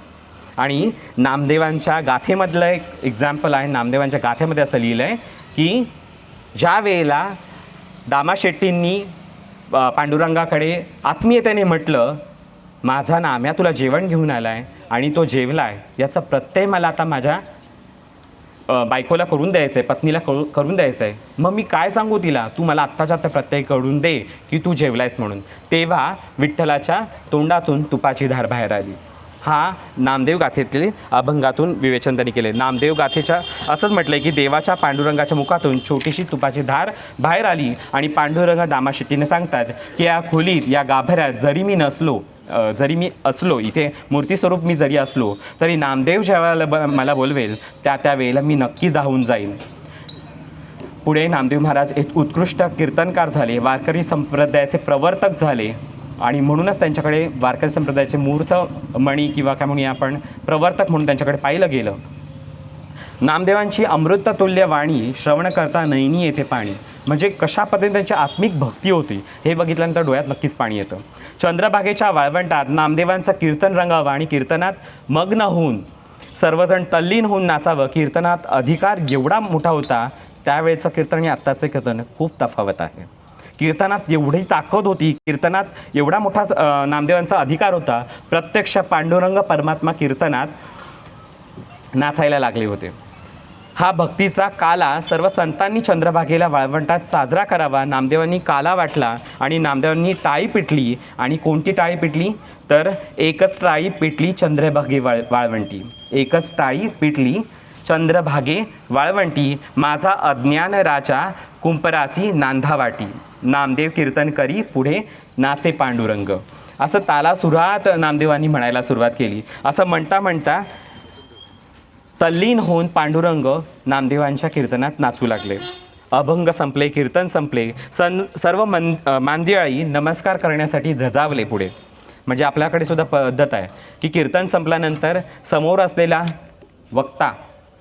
आणि नामदेवांच्या गाथेमधलं एक एक्झाम्पल आहे. नामदेवांच्या गाथेमध्ये असं लिहिलं आहे की ज्या वेळेला दामाशेट्टींनी पांडुरंगाकडे आत्मीयतेने म्हटलं, माझा नाम्या तुला जेवण घेऊन आला आहे आणि तो जेवला आहे, याचा प्रत्यय मला आता माझ्या बायकोला करून द्यायचं आहे, पत्नीला करून द्यायचं आहे. मग मी काय सांगू तिला? तू मला आत्ताच्या आत्ता प्रत्यय करून दे की तू जेवलायस म्हणून. तेव्हा विठ्ठलाच्या तोंडातून तुपाची धार बाहेर आली. हा नामदेव गाथेतील अभंगातून विवेचन त्यांनी केले. नामदेव गाथेच्या असंच म्हटलं आहे की देवाच्या पांडुरंगाच्या मुखातून छोटीशी तुपाची धार बाहेर आली आणि पांडुरंग दामाशेट्टीने सांगतात की या खोलीत, या गाभाऱ्यात जरी मी असलो, इथे मूर्तीस्वरूप मी जरी असलो, तरी नामदेव ज्यावेळेला मला बोलवेल त्या वेळेला मी नक्की जाऊन जाईन. पुढे नामदेव महाराज एक उत्कृष्ट कीर्तनकार झाले, वारकरी संप्रदायाचे प्रवर्तक झाले आणि म्हणूनच त्यांच्याकडे वारकरी संप्रदायाचे मूर्तमणी किंवा काय म्हणूया आपण प्रवर्तक म्हणून त्यांच्याकडे पाहिलं गेलं. नामदेवांची अमृततुल्य वाणी श्रवण करता नयनी येते पाणी. म्हणजे कशा पद्धतीने त्यांची आत्मिक भक्ती होती हे बघितल्यानंतर डोळ्यात नक्कीच पाणी येतं. चंद्रभागेच्या वाळवंटात नामदेवांचं कीर्तन रंगावं आणि कीर्तनात मग्न होऊन सर्वजण तल्लीन होऊन नाचावं. कीर्तनात अधिकार एवढा मोठा होता, त्यावेळेचं कीर्तन आणि आत्ताचं कीर्तन खूप तफावत आहे. कीर्तनात एवढी ताकद होती, कीर्तनात एवढा मोठा नामदेवांचा अधिकार होता, प्रत्यक्ष पांडुरंग परमात्मा कीर्तनात नाचायला लागले होते. हा भक्तीचा काला सर्व संतांनी चंद्रभागेला वाळवंटात साजरा करावा. नामदेवांनी काला वाटला आणि नामदेवांनी टाळी पिटली. आणि कोणती टाळी पिटली? तर एकच टाळी पिटली चंद्रभागे वाळवंटी. एकच टाळी पिटली चंद्रभागे वाळवंटी. माझा अज्ञान राजा कुंपरासी नांधावाटी. नामदेव कीर्तन करी पुढे नाचे पांडुरंग. असं तालासुरात नामदेवांनी म्हणायला सुरुवात केली. असं म्हणता म्हणता तल्लीन होऊन पांडुरंग नामदेवांच्या कीर्तनात नाचू लागले. अभंग संपले, कीर्तन संपले. सर्व मांदियाळी नमस्कार करण्यासाठी झजावले पुढे. म्हणजे आपल्याकडे सुद्धा पद्धत आहे की कीर्तन संपल्यानंतर समोर असलेला वक्ता,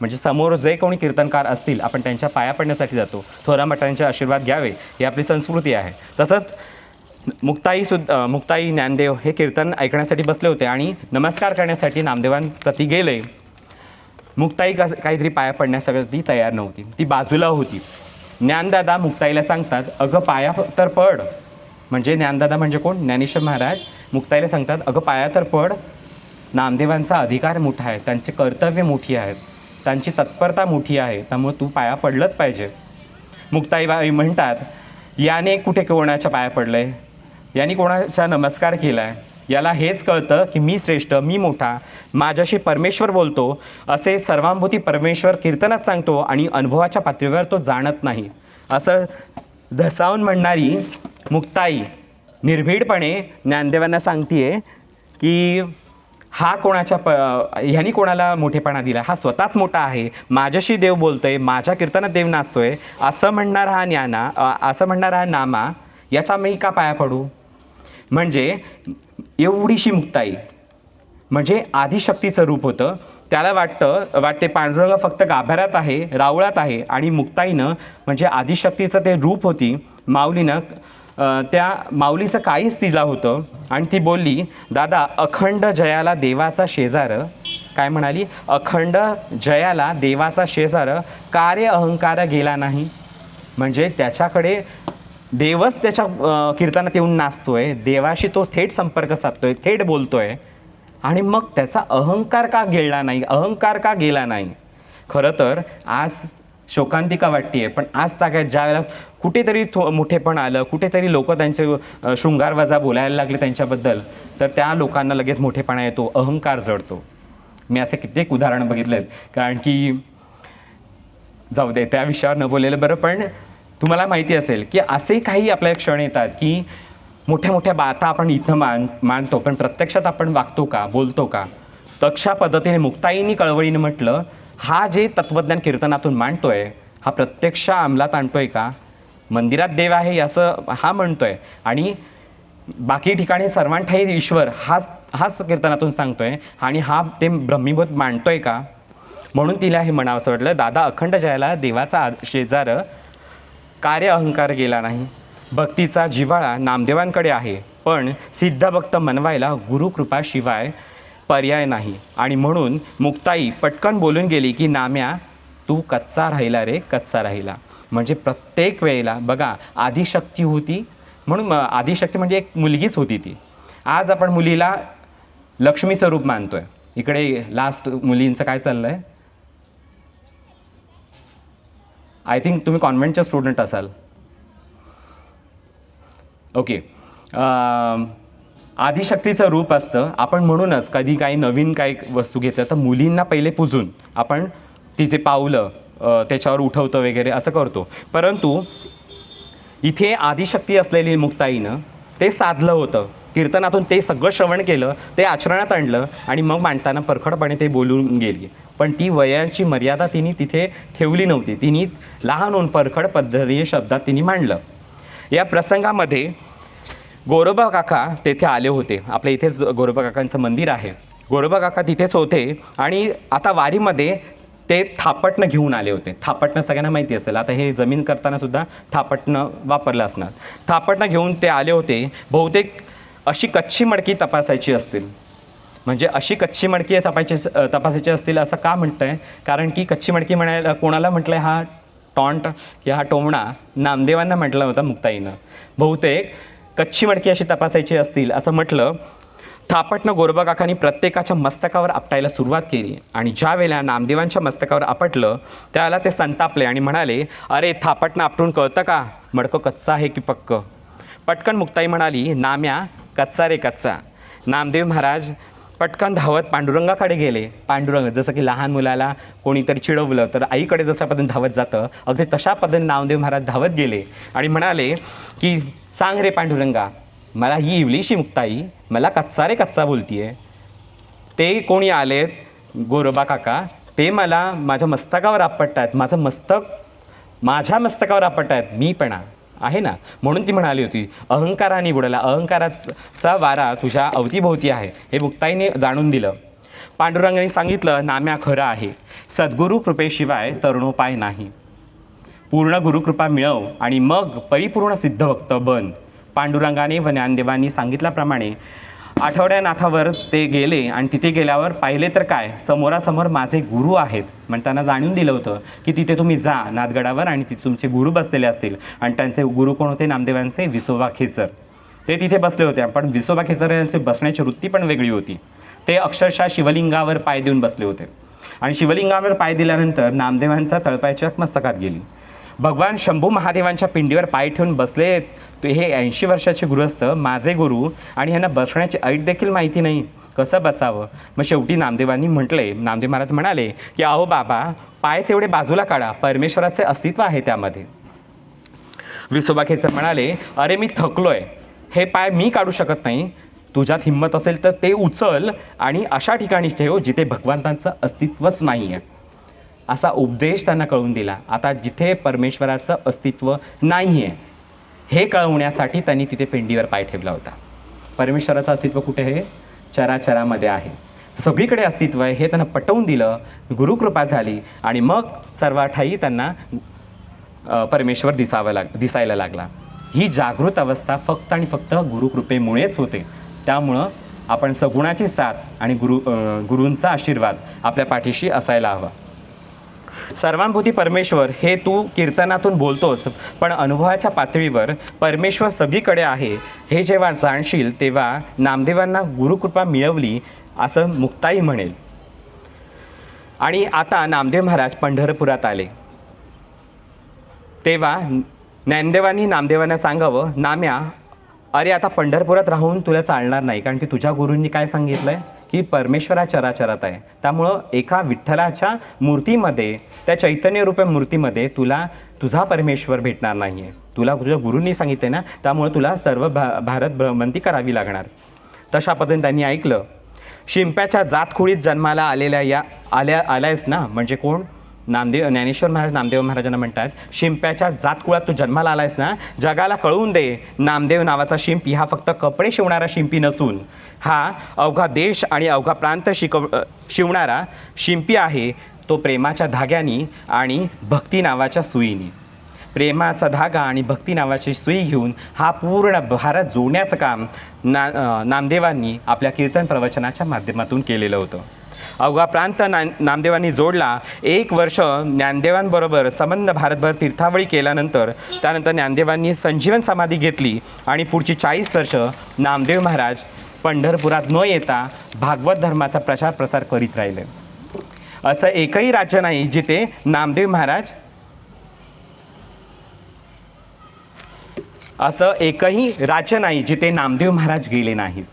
म्हणजे समोर जे कोणी कीर्तनकार असतील आपण त्यांच्या पाया पडण्यासाठी जातो, थोरा मठांचे आशीर्वाद घ्यावे, ही आपली संस्कृती आहे. तसंच मुक्ताई ज्ञानदेव हे कीर्तन ऐकण्यासाठी बसले होते आणि नमस्कार करण्यासाठी नामदेवांप्रती गेले. मुक्ताई काहीतरी पाया पडण्यासाठी तयार नव्हती, ती बाजूला होती. ज्ञानदादा मुक्ताईला सांगतात, अगं पाया तर पड. म्हणजे ज्ञानदादा म्हणजे कोण? ज्ञानेश्वर महाराज मुक्ताईला सांगतात, अगं पाया तर पड. नामदेवांचा अधिकार मोठा आहे, त्यांचे कर्तव्य मोठी आहेत, त्यांची तत्परता मोठी आहे, त्यामुळे तू पाया पडलंच पाहिजे. मुक्ताईबाई म्हणतात, याने कुठे कोणाच्या पाया पडलं आहे, याने कोणाचा नमस्कार केला आहे, याला हेच कळतं की मी श्रेष्ठ, मी मोठा, माझ्याशी परमेश्वर बोलतो, असे सर्वांभूती परमेश्वर कीर्तनात सांगतो आणि अनुभवाच्या पातळीवर तो जाणत नाही. असं धसावून म्हणणारी मुक्ताई निर्भीडपणे ज्ञानदेवांना सांगतीये की हा ह्यानी कोणाला मोठेपणा दिला, हा स्वतःच मोठा आहे, माझ्याशी देव बोलतोय, माझ्या कीर्तनात देव नाचतोय, असं म्हणणारा हा नामा, याचा मी का पाया पडू? म्हणजे एवढीशी मुक्ताई, म्हणजे आदिशक्तीचं रूप होतं. त्याला वाटते पांडुरंग फक्त गाभाऱ्यात आहे, रावळात आहे, आणि मुक्ताईनं म्हणजे आदिशक्तीचं ते रूप होती. माऊलीनं त्या माऊलीचं काहीच तिला होतं आणि ती बोलली, दादा अखंड जयाला देवाचा शेजार. काय म्हणाली? अखंड जयाला देवाचा शेजार, कार्य अहंकार गेला नाही. म्हणजे त्याच्याकडे देवच त्याच्या कीर्तनात येऊन नाचतोय, देवाशी तो थेट संपर्क साधतोय, थेट बोलतोय, आणि मग त्याचा अहंकार का गिळला नाही, अहंकार का गेला नाही. खरं तर आज शोकांतिका वाटते, पण आज तागायत ज्या वेळेला कुठेतरी मोठेपण आलं, कुठेतरी लोक त्यांचे शृंगारवाजा बोलायला लागले त्यांच्याबद्दल, तर त्या लोकांना लगेच मोठेपणा येतो, अहंकार जडतो. मी असे कित्येक उदाहरणं बघितले आहेत, कारण की जाऊ दे त्या विषयावर न बोललेलं बरं. पण तुम्हाला माहिती असेल की असे काही आपल्या क्षण येतात की मोठ्या मोठ्या बाता आपण इथं मानतो, पण प्रत्यक्षात आपण वागतो का, बोलतो का. तशा पद्धतीने मुक्ताईंनी कळवळीनं म्हटलं, हा जे तत्त्वज्ञान कीर्तनातून मांडतोय हा प्रत्यक्ष अंमलात आणतोय का. मंदिरात देव आहे असं हा म्हणतोय, आणि बाकी ठिकाणी सर्वांठाई ईश्वर हाच कीर्तनातून सांगतोय, आणि हा ते ब्रह्मीभूत मांडतोय का. म्हणून तिला हे म्हणावं असं वाटलं, दादा अखंड जयाला देवाचा शेजार कार्य अहंकार गेला नाही. भक्तीचा जिव्हाळा नामदेवांकडे आहे, पण सिद्ध भक्त मनवायला गुरुकृपाशिवाय पर्याय नाही. आणि म्हणून मुक्ताई पटकन बोलून गेली की नाम्या तू कच्चा राहिला रे, कच्चा राहिला. म्हणजे प्रत्येक वेळेला बघा, आदिशक्ती होती, म्हणून आदिशक्ती म्हणजे एक मुलगीच होती ती. आज आपण मुलीला लक्ष्मी स्वरूप मानतोय. इकडे लास्ट मुलींचं काय चाललं आहे, आय थिंक तुम्ही कॉन्व्हेंटचे स्टुडंट असाल. ओके. आदिशक्तीचं रूप असतं. आपण म्हणूनच कधी काही नवीन काही वस्तू घेतलं तर मुलींना पहिले पूजून आपण तिचे पावलं त्याच्यावर उठवतो वगैरे असं करतो. परंतु इथे आदिशक्ती असलेली मुक्ताईनं ते साधलं होतं. कीर्तनातून ते सगळं श्रवण केलं, ते आचरणात आणलं, आणि मग मांडताना परखडपणे ते बोलून गेली. पण ती वयाची मर्यादा तिने तिथे ठेवली नव्हती. तिने लहान होऊन परखड पद्धतीने शब्दात तिने मांडलं. या प्रसंगामध्ये गोरोबा काका तेथे आले होते. आपल्या इथेच गोरोबा काकांचं मंदिर आहे. गोरोबा काका तिथेच होते, आणि आता वारीमध्ये ते थापटणं घेऊन आले होते. थापटणं सगळ्यांना माहिती असेल, आता हे जमीन करताना सुद्धा थापटणं वापरलं असणार. थापटणं घेऊन ते आले होते. बहुतेक अशी कच्ची मडकी तपासायची असतील. म्हणजे अशी कच्ची मडकी तपासायची असतील असं का म्हणतं आहे, कारण की कच्ची मडकी म्हणायला कोणाला म्हटलं आहे, हा टॉन्ट किंवा हा टोमणा नामदेवांना म्हटला होता मुक्ताईनं. बहुतेक कच्ची मडकी अशी तपासायची असतील असं म्हटलं. थापटणं गोरोबा काकांनी प्रत्येकाच्या मस्तकावर आपटायला सुरुवात केली, आणि ज्या वेळेला नामदेवांच्या मस्तकावर आपटलं त्यावेळेला ते संतापले आणि म्हणाले, अरे थापटणं आपटून कळतं का, मडकं कच्चं आहे की पक्क. पटकन मुक्ताई म्हणाली, नाम्या कच्चा रे कच्चा. नामदेव महाराज पटकन धावत पांडुरंगाकडे गेले. पांडुरंग जसं की लहान मुलाला कोणीतरी चिडवलं तर आईकडे जशा पद्धतीने धावत जातं, अगदी तशा पद्धतीने नामदेव महाराज धावत गेले आणि म्हणाले की सांग रे पांडुरंगा, मला ही इवलीशी मुक्ताई मला कच्चा रे कच्चा बोलतीये. ते कोणी आलेत गोरोबा काका, ते मला माझ्या मस्तकावर आपटतात, माझ्या मस्तकावर आपटतात, मीपणा आहे ना. म्हणून ती म्हणाली होती, अहंकाराने बुडाला, अहंकाराचा वारा तुझ्या अवतीभोवती आहे, हे मुक्ताईने जाणून दिलं. पांडुरंगाने सांगितलं, नाम्या खरं आहे, सद्गुरू कृपेशिवाय तरुणोपाय नाही. पूर्ण गुरुकृपा मिळव आणि मग परिपूर्ण सिद्धभक्त बन. पांडुरंगाने व ज्ञानदेवांनी सांगितल्याप्रमाणे आठवड्यानाथावर ते गेले, आणि तिथे गेल्यावर पाहिले तर काय, समोरासमोर माझे गुरु आहेत. म्हणताना जाणून दिलं होतं की तिथे तुम्ही जा नाथगडावर, आणि तिथे तुमचे गुरु बसलेले असतील. आणि त्यांचे गुरु कोण होते, नामदेवांचे विसोबा खेचर. ते तिथे बसले होते, पण विसोबा खेचर यांची बसण्याची वृत्ती पण वेगळी होती. ते अक्षरशः शिवलिंगावर पाय देऊन बसले होते, आणि शिवलिंगावर पाय दिल्यानंतर नामदेवांचा तळपाय मस्तकात गेली. भगवान शंभू महादेवांच्या पिंडीवर पाय ठेवून बसले. हे 80 वर्षाचे गृहस्थ माझे गुरु, आणि ह्यांना बसण्याची ऐट देखील माहिती नाही, कसं बसावं. मग शेवटी नामदेवांनी म्हटले, नामदेव महाराज म्हणाले की अहो बाबा, पाय तेवढे बाजूला काढा, परमेश्वराचे अस्तित्व आहे त्यामध्ये. विसोबा खेचर म्हणाले, अरे मी थकलोय, हे पाय मी काढू शकत नाही, तुझ्यात हिंमत असेल तर ते उचल आणि अशा ठिकाणी ठेव जिथे भगवंतांचं अस्तित्वच नाही आहे. असा उपदेश त्यांना कळवून दिला. आता जिथे परमेश्वराचं अस्तित्व नाही आहे हे कळवण्यासाठी त्यांनी तिथे पिंडीवर पाय ठेवला होता. परमेश्वराचं अस्तित्व कुठे आहे, चराचरामध्ये आहे, सगळीकडे अस्तित्व आहे हे त्यांना पटवून दिलं. गुरुकृपा झाली, आणि मग सर्व ठाई त्यांना परमेश्वर दिसायला लागला. ही जागृत अवस्था फक्त आणि फक्त गुरुकृपेमुळेच होते. त्यामुळं आपण सगुणाची साथ आणि गुरूंचा आशीर्वाद आपल्या पाठीशी असायला हवा. सर्वांभूती परमेश्वर हे तू कीर्तनातून बोलतोस, पण अनुभवाच्या पातळीवर परमेश्वर सगळीकडे आहे हे जेव्हा जाणशील तेव्हा नामदेवांना गुरुकृपा मिळवली असं मुक्ताई म्हणेल. आणि आता नामदेव महाराज पंढरपुरात आले तेव्हा ज्ञानदेवांनी नामदेवांना सांगावं, नाम्या, अरे आता पंढरपुरात राहून तुला चालणार नाही, कारण की तुझ्या गुरूंनी काय सांगितलं आहे की परमेश्वरा चराचरात आहे. त्यामुळं एका विठ्ठलाच्या मूर्तीमध्ये, त्या चैतन्यरूपी मूर्तीमध्ये तुला तुझा परमेश्वर भेटणार नाही आहे. तुला तुझ्या गुरूंनी सांगितलं ना, त्यामुळं तुला सर्व भारत भ्रमंती करावी लागणार. तशा पद्धतीने त्यांनी ऐकलं. शिंप्याच्या जातखुळीत जन्माला आल्यास ना, म्हणजे कोण? ज्ञानेश्वर महाराज नामदेव महाराजांना म्हणतात, शिंप्याच्या जातकुळात तू जन्माला आलायस ना, जगाला कळवून दे, नामदेव नावाचा शिंपी हा फक्त कपडे शिवणारा शिंपी नसून हा अवघा देश आणि अवघा प्रांत शिवणारा शिंपी आहे. तो प्रेमाच्या धाग्यानी आणि भक्ती नावाच्या सुईनी, प्रेमाचा धागा आणि भक्ती नावाची सुई घेऊन हा पूर्ण भारत जोडण्याचं काम नामदेवांनी आपल्या कीर्तन प्रवचनाच्या माध्यमातून केलेलं होतं. अवघा प्रांत नामदेवांनी जोडला. 1 वर्ष ज्ञानदेवांबरोबर संबंध भारतभर तीर्थावळी केल्यानंतर त्यानंतर ज्ञानदेवांनी संजीवन समाधी घेतली आणि पुढची 40 वर्ष नामदेव महाराज पंढरपुरात न येता भागवत धर्माचा प्रचार प्रसार करीत राहिले. असं एकही राज्य नाही जिथे नामदेव महाराज गेले नाहीत.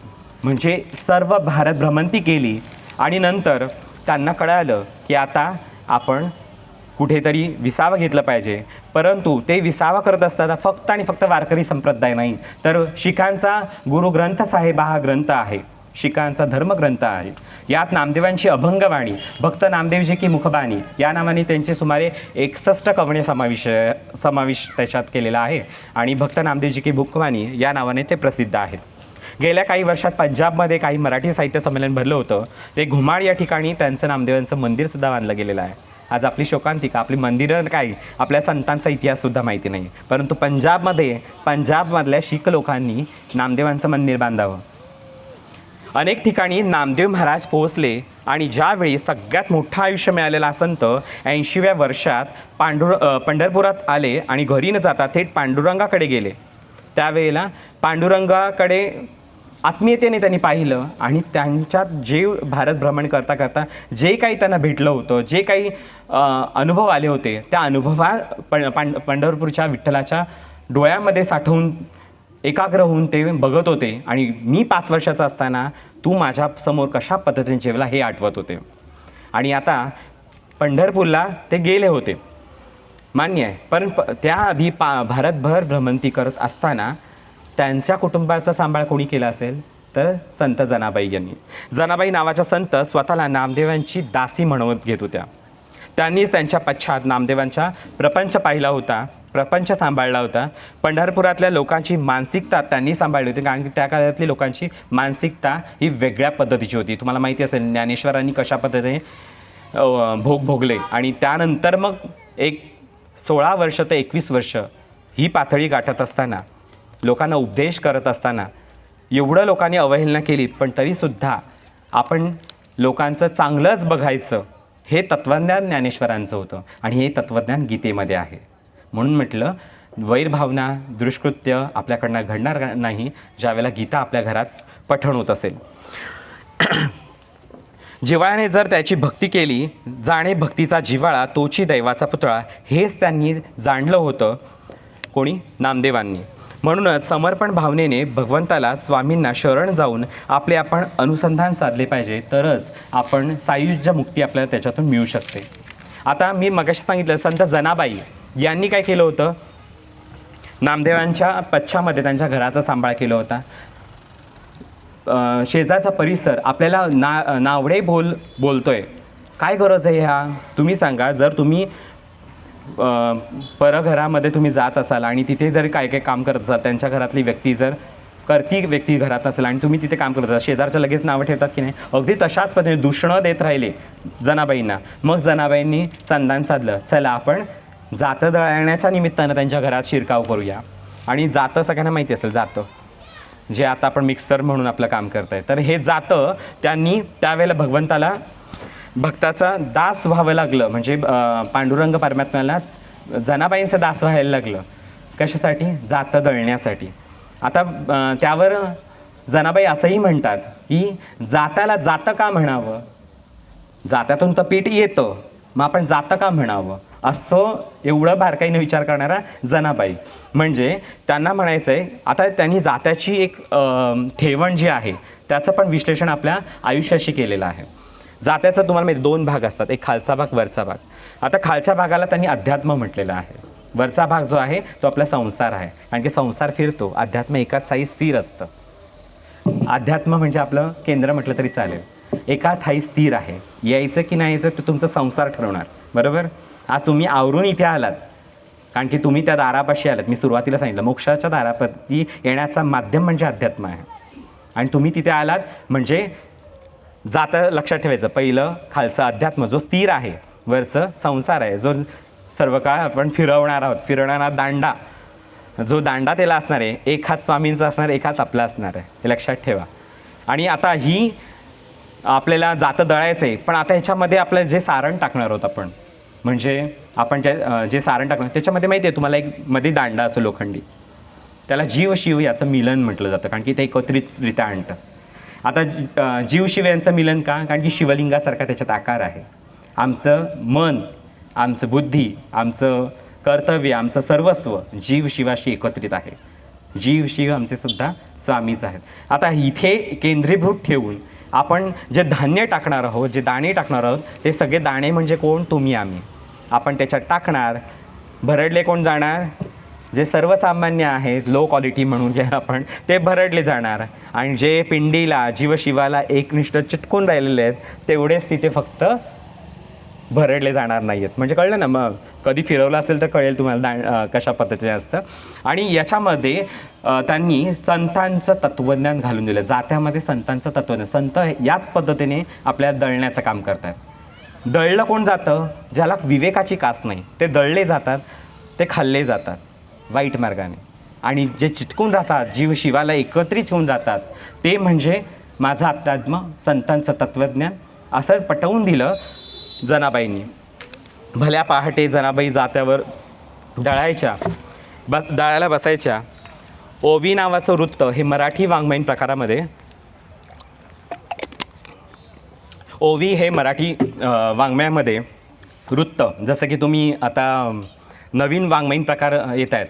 म्हणजे सर्व भारत भ्रमंती केली आणि नंतर त्यांना कळालं की आता आपण कुठेतरी विसावा घेतलं पाहिजे. परंतु ते विसावा करत असताना फक्त आणि फक्त वारकरी संप्रदाय नाही, तर शिखांचा गुरुग्रंथ साहेब हा ग्रंथ आहे, शिखांचा धर्मग्रंथ आहे. यात नामदेवांची अभंगवाणी, भक्त नामदेवजी की मुखबाणी या नावाने त्यांचे सुमारे 61 कवणे समावेश त्याच्यात केलेला आहे आणि भक्त नामदेवजी की मुखबाणी या नावाने ते प्रसिद्ध आहेत. गेल्या काही वर्षात पंजाबमध्ये काही मराठी साहित्य संमेलन भरलं होतं. ते घुमाड या ठिकाणी त्यांचं नामदेवांचं मंदिरसुद्धा बांधलं गेलेलं आहे. आज आपली शोकांतिका, आपली मंदिरं काय, आपल्या संतांचा इतिहाससुद्धा माहिती नाही, परंतु पंजाबमधल्या शीख लोकांनी नामदेवांचं मंदिर बांधावं. अनेक ठिकाणी नामदेव महाराज पोहोचले आणि ज्यावेळी सगळ्यात मोठं आयुष्य मिळालेला संत 80व्या वर्षात पंढरपुरात आले आणि घरी न जाता थेट पांडुरंगाकडे गेले. त्यावेळेला पांडुरंगाकडे आत्मीयतेने त्यांनी पाहिलं आणि त्यांच्यात जे भारत भ्रमण करता करता जे काही त्यांना भेटलं होतं, जे काही अनुभव आले होते, त्या पंढरपूरच्या विठ्ठलाच्या डोळ्यामध्ये साठवून एकाग्र होऊन ते बघत होते. आणि मी 5 वर्षाचा असताना तू माझ्यासमोर कशा पद्धतीने जेवला हे आठवत होते. आणि आता पंढरपूरला ते गेले होते, मान्य आहे, पण त्याआधी भारतभर भ्रमंती करत असताना त्यांच्या कुटुंबाचा सांभाळ कोणी केला असेल तर संत जनाबाई यांनी. जनाबाई नावाच्या संत स्वतःला नामदेवांची दासी म्हणवत घेत होत्या. त्यांनीच त्यांच्या पश्चात नामदेवांचा प्रपंच पाहिला होता, प्रपंच सांभाळला होता. पंढरपुरातल्या लोकांची मानसिकता त्यांनी सांभाळली होती, कारण की त्या काळातली लोकांची मानसिकता ही वेगळ्या पद्धतीची होती. तुम्हाला माहिती असेल ज्ञानेश्वरांनी कशा पद्धतीने भोग भोगले आणि त्यानंतर मग एक 16 वर्ष ते 21 वर्ष ही पातळी गाठत असताना, लोकांना उपदेश करत असताना एवढं लोकांनी अवहेलना केली, पण तरीसुद्धा आपण लोकांचं चांगलंच बघायचं हे तत्त्वज्ञान ज्ञानेश्वरांचं होतं आणि हे तत्त्वज्ञान गीतेमध्ये आहे. म्हणून म्हटलं, वैरभावना दुष्कृत्य आपल्याकडनं घडणार नाही ज्यावेळेला गीता आपल्या घरात पठण होत असेल. जिव्हाळ्याने जर त्याची भक्ती केली, जाणे भक्तीचा जिव्हाळा तोची दैवाचा पुतळा, हेच त्यांनी जाणलं होतं. कोणी? नामदेवांनी. म्हणूनच समर्पण भावनेने भगवंताला, स्वामींना शरण जाऊन आपले आपण अनुसंधान साधले पाहिजे, तरच आपण सायुज्य मुक्ती आपल्याला त्याच्यातून मिळू शकते. आता मी मगाशी सांगितलं, संत जनाबाई यांनी काय केलं होतं, नामदेवांच्या पश्चामध्ये त्यांच्या घराचा सांभाळ केला होता. शेजारचा परिसर आपल्याला नावडे बोलतोय, काय गरज आहे ह्या? तुम्ही सांगा. जर तुम्ही परघरामध्ये तुम्ही जात असाल आणि तिथे जर काय काय काम करत असाल, त्यांच्या घरातली व्यक्ती जर व्यक्ती घरात असेल आणि तुम्ही तिथे काम करत असाल, शेजारच्या लगेच नावं ठेवतात की नाही, अगदी तशाच पद्धतीने दूषणं देत राहिले जनाबाईंना. मग जनाबाईंनी संधान साधलं, चला आपण जातं दळण्याच्या निमित्तानं त्यांच्या घरात शिरकाव करूया. आणि जातं सगळ्यांना माहिती असेल, जातं जे आता आपण मिक्सर म्हणून आपलं काम करत आहे, तर हे जातं त्यांनी त्यावेळेला भगवंताला भक्ताचा दास व्हावं लागलं, म्हणजे पांडुरंग परमात्म्याला जनाबाईंचं दास व्हायला लागलं. कशासाठी? जातं दळण्यासाठी. आता त्यावर जनाबाई असंही म्हणतात की जात्याला जातं का म्हणावं, जात्यातून तर पीठ येतं, मग आपण जातं का म्हणावं, असं एवढं बारकाईने विचार करणारा जनाबाई. म्हणजे त्यांना म्हणायचं आहे, आता त्यांनी जात्याची एक ठेवण जी आहे त्याचं पण विश्लेषण आपल्या आयुष्याशी केलेलं आहे. जात्याचा तुम्हाला माहिती 2 भाग असतात, एक खालचा भाग, वरचा भाग. आता खालच्या भागाला त्यांनी अध्यात्म म्हटलेलं आहे, वरचा भाग जो आहे तो आपला संसार आहे. कारण की संसार फिरतो, अध्यात्म एकाच ठाई स्थिर असतं. अध्यात्म म्हणजे आपलं केंद्र म्हटलं तरी चालेल, एका ठाई स्थिर आहे. यायचं की नाही यायचं ते तुमचा संसार ठरवणार, बरोबर. आज तुम्ही आवरून इथे आलात कारण की तुम्ही त्या दारापाशी आलात. मी सुरुवातीला सांगितलं मोक्षाच्या दारापाशी येण्याचा माध्यम म्हणजे अध्यात्म आहे. आणि तुम्ही तिथे आलात म्हणजे जातं लक्षात ठेवायचं, पहिलं खालचं अध्यात्म जो स्थिर आहे, वरचं संसार आहे जो सर्व काळ आपण फिरवणार आहोत. फिरवणारा दांडा, जो दांडा त्याला असणार आहे, एक हात स्वामींचा असणार, एक हात आपला असणार आहे, हे लक्षात ठेवा. आणि आता ही आपल्याला जातं दळायचं आहे, पण आता ह्याच्यामध्ये आपलं जे सारण टाकणार आहोत आपण, म्हणजे आपण जे सारण टाकणार त्याच्यामध्ये माहिती आहे तुम्हाला, एक मध्ये दांडा असो लोखंडी, त्याला जीव शिव याचं मिलन म्हटलं जातं, कारण की ते एकत्रितरित्या आणतं. आता जीव शिव यांचं मिलन का? कारण की शिवलिंगासारखा त्याच्यात आकार आहे. आमचं मन, आमचं बुद्धी, आमचं कर्तव्य, आमचं सर्वस्व जीव शिवाशी एकत्रित आहे. जीव शिव आमचे सुद्धा स्वामीच आहेत. आता इथे केंद्रीभूत ठेवून आपण जे धान्य टाकणार आहोत, जे दाणे टाकणार आहोत, ते सगळे दाणे म्हणजे कोण? तुम्ही, आम्ही. आपण त्याच्यात टाकणार, भरडले कोण जाणार? जे सर्वसामान्य आहेत, लो क्वालिटी म्हणून जे आपण, ते भरडले जाणार. आणि जे पिंडीला, जीवशिवाला एकनिष्ठ चिटकून राहिलेले आहेत तेवढेच तिथे फक्त भरडले जाणार नाही आहेत. म्हणजे कळलं ना, मग कधी फिरवलं असेल तर कळेल तुम्हाला कशा पद्धतीने असतं. आणि याच्यामध्ये त्यांनी संतांचं तत्त्वज्ञान घालून दिलं. जात्यामध्ये संतांचं तत्त्वज्ञान, संत याच पद्धतीने आपल्याला दळण्याचं काम करतात. दळलं कोण जातं? ज्याला विवेकाची कास नाही, ते दळले जातात, ते खाल्ले जातात वाईट मार्गाने. आणि जे चिटकून राहतात, जीव शिवाला एकत्रित होऊन राहतात, ते म्हणजे माझं अध्यात्म, संतांचं तत्त्वज्ञान, असं पटवून दिलं जनाबाईंनी. भल्या पहाटे जनाबाई जात्यावर दळायच्या, दळायला बसायच्या. ओवी नावाचं वृत्त हे मराठी वाङ्मयीन प्रकारामध्ये, ओवी हे मराठी वाङ्मयामध्ये वृत्त, जसं की तुम्ही आता नवीन वाङ्मयीन प्रकार येत आहेत,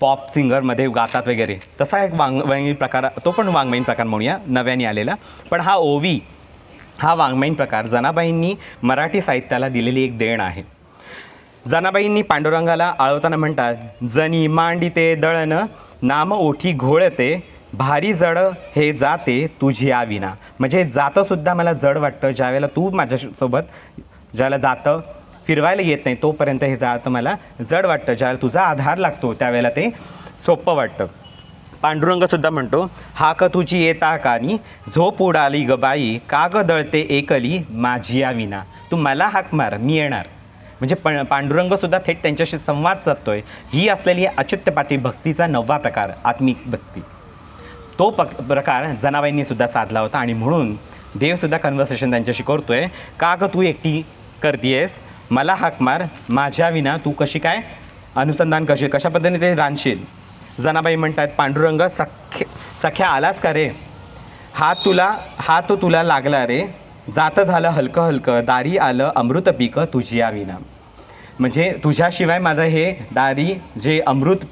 पॉप सिंगरमध्ये गातात वगैरे, तसा एक वाङ्मयीन प्रकार, तो पण वाङ्मयीन प्रकार म्हणूया, नव्याने आलेला. पण हा ओवी हा वाङ्मयीन प्रकार जनाबाईंनी मराठी साहित्याला दिलेली एक देण आहे. जनाबाईंनी पांडुरंगाला आळवताना म्हणतात, जनी मांडिते दळण नाम ओठी घोळते, भारी जड हे जाते तुझी आविना. म्हणजे जातंसुद्धा मला जड वाटतं ज्यावेळेला तू माझ्यासोबत, ज्याला जातं फिरवायला येत नाही तोपर्यंत हे जातं मला जड वाटतं, ज्यावेळेला तुझा आधार लागतो त्यावेळेला ते सोपं वाटतं. पांडुरंगसुद्धा म्हणतो, हाक तुझी येता कानी झोप उडाली ग बाई, का ग दळते एकली माझी आविना. तू मला हाक मार, मी येणार. म्हणजे पांडुरंगसुद्धा थेट त्यांच्याशी संवाद साधतोय. ही असलेली अच्युतपाटी भक्तीचा 9वा प्रकार, आत्मिक भक्ती. तो प्रकार जनाबाईंनी सुद्धा साधला होता. आणि म्हणून देवसुद्धा कन्व्हर्सेशन त्यांच्याशी करतोय, का ग तू एकटी करतीयस, मला हाक मार, माझ्या विना तू कशी काय अनुसंधान करशील, कशा पद्धतीने ते रांधशील. जनाबाई म्हणतात, पांडुरंग सख्या आलास का रे, हात तुला लागला रे, जातं झालं हलकं हलकं, दारी आलं अमृत पीक तुझी विना. म्हणजे तुझ्याशिवाय माझं हे दारी जे अमृत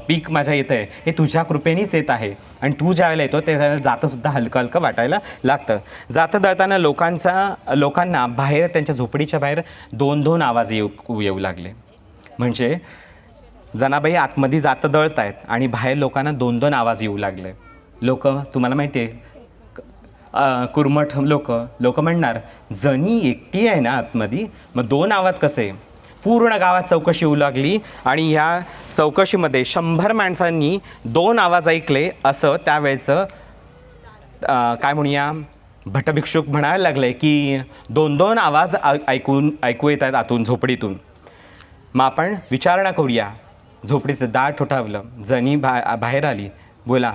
पीक माझ्या येतं आहे हे तुझ्या कृपेनेच येत आहे. आणि तू ज्यावेळेला येतो त्यावेळेला जातंसुद्धा हलकं हलकं वाटायला लागतं. जातं दळताना लोकांना बाहेर, त्यांच्या झोपडीच्या बाहेर 2-2 आवाज येऊ लागले. म्हणजे जनाबाई आतमध्ये जातं दळत आहेत आणि बाहेर लोकांना 2-2 आवाज येऊ लागले. लोक, तुम्हाला माहिती आहे, कुर्मठ लोक म्हणणार, जणी एकटी आहे ना आतमध्ये, मग 2 आवाज कसे. पूर्ण गावात चौकशी होऊ लागली आणि ह्या चौकशीमध्ये 100 माणसांनी 2 आवाज ऐकले असं त्यावेळेचं काय म्हणूया, भटभिक्षुक म्हणायला लागले की 2-2 आवाज ऐकू येत आहेत आतून झोपडीतून. मग आपण विचारणा करूया. झोपडीचं दार ठोठावलं, जणी बाहेर आली, बोला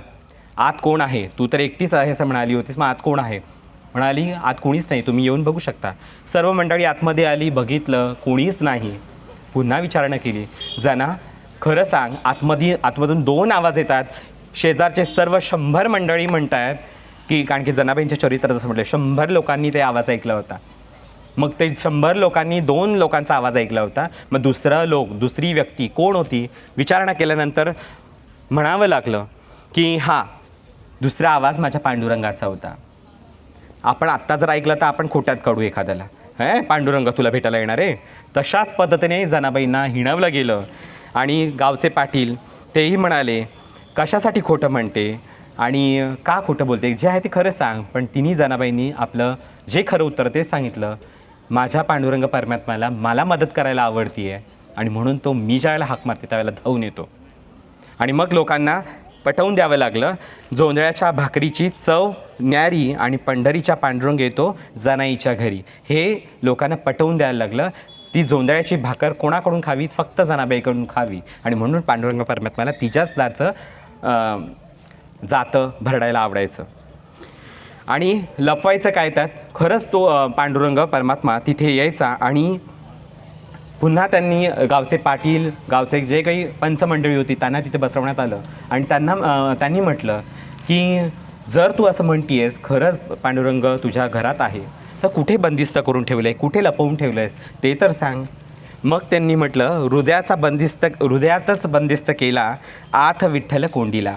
आत कोण आहे, तू तर एकटीच आहे असं म्हणाली होतीस, मग आत कोण आहे. म्हणाली आत कोणीच नाही, तुम्ही येऊन बघू शकता. सर्व मंडळी आतमध्ये आली, बघितलं, कोणीच नाही. पुन्हा विचारणा केली, जना खरं सांग, आतमधून 2 आवाज येतात. शेजारचे सर्व 100 मंडळी म्हणत आहेत की, कारण की जनाबाईंच्या चरित्रात असं म्हटलं 100 लोकांनी ते आवाज ऐकला होता. मग ते 100 लोकांनी 2 लोकांचा आवाज ऐकला होता. मग दुसरी व्यक्ती कोण होती विचारणा केल्यानंतर म्हणावं लागलं की हां, दुसरा आवाज माझ्या पांडुरंगाचा होता. आपण आत्ता जर ऐकलं तर आपण खोट्यात काढू एखाद्याला, पांडुरंग तुला भेटायला येणार आहे. तशाच पद्धतीने जनाबाईंना हिणवलं गेलं. आणि गावचे पाटील तेही म्हणाले, कशासाठी खोटं म्हणते आणि का खोटं बोलते, जे आहे ते खरं सांग. पण तिन्ही जनाबाईंनी आपलं जे खरं उत्तर ते सांगितलं. माझ्या पांडुरंग परमात्म्याला मला मदत करायला आवडती आहे आणि म्हणून तो मी ज्यावेळेला हाक मारते त्यावेळेला धावून येतो. आणि मग लोकांना पटवून द्यावं लागलं, जोंधळ्याच्या भाकरीची चव न्यारी आणि पंढरीच्या पांडुरंग येतो जनाईच्या घरी. हे लोकांना पटवून द्यायला लागलं. ती जोंधळ्याची भाकर कोणाकडून खावी, फक्त जनाबाईकडून खावी. आणि म्हणून पांडुरंग परमात्म्याला तिच्याच दारचं जातं भरडायला आवडायचं. आणि लपवायचं काय त्यात, खरंच तो पांडुरंग परमात्मा तिथे यायचा. आणि पुन्हा त्यांनी गावचे पाटील, गावचे जे काही पंचमंडळी होती त्यांना तिथे बसवण्यात आलं. आणि त्यांनी म्हटलं की जर तू असं म्हणती आहेस खरंच पांडुरंग तुझ्या घरात आहे, तर कुठे बंदिस्त करून ठेवलं आहे, कुठे लपवून ठेवलं आहेस ते तर सांग. मग त्यांनी म्हटलं, हृदयातच बंदिस्त केला आत विठ्ठल कोंडीला.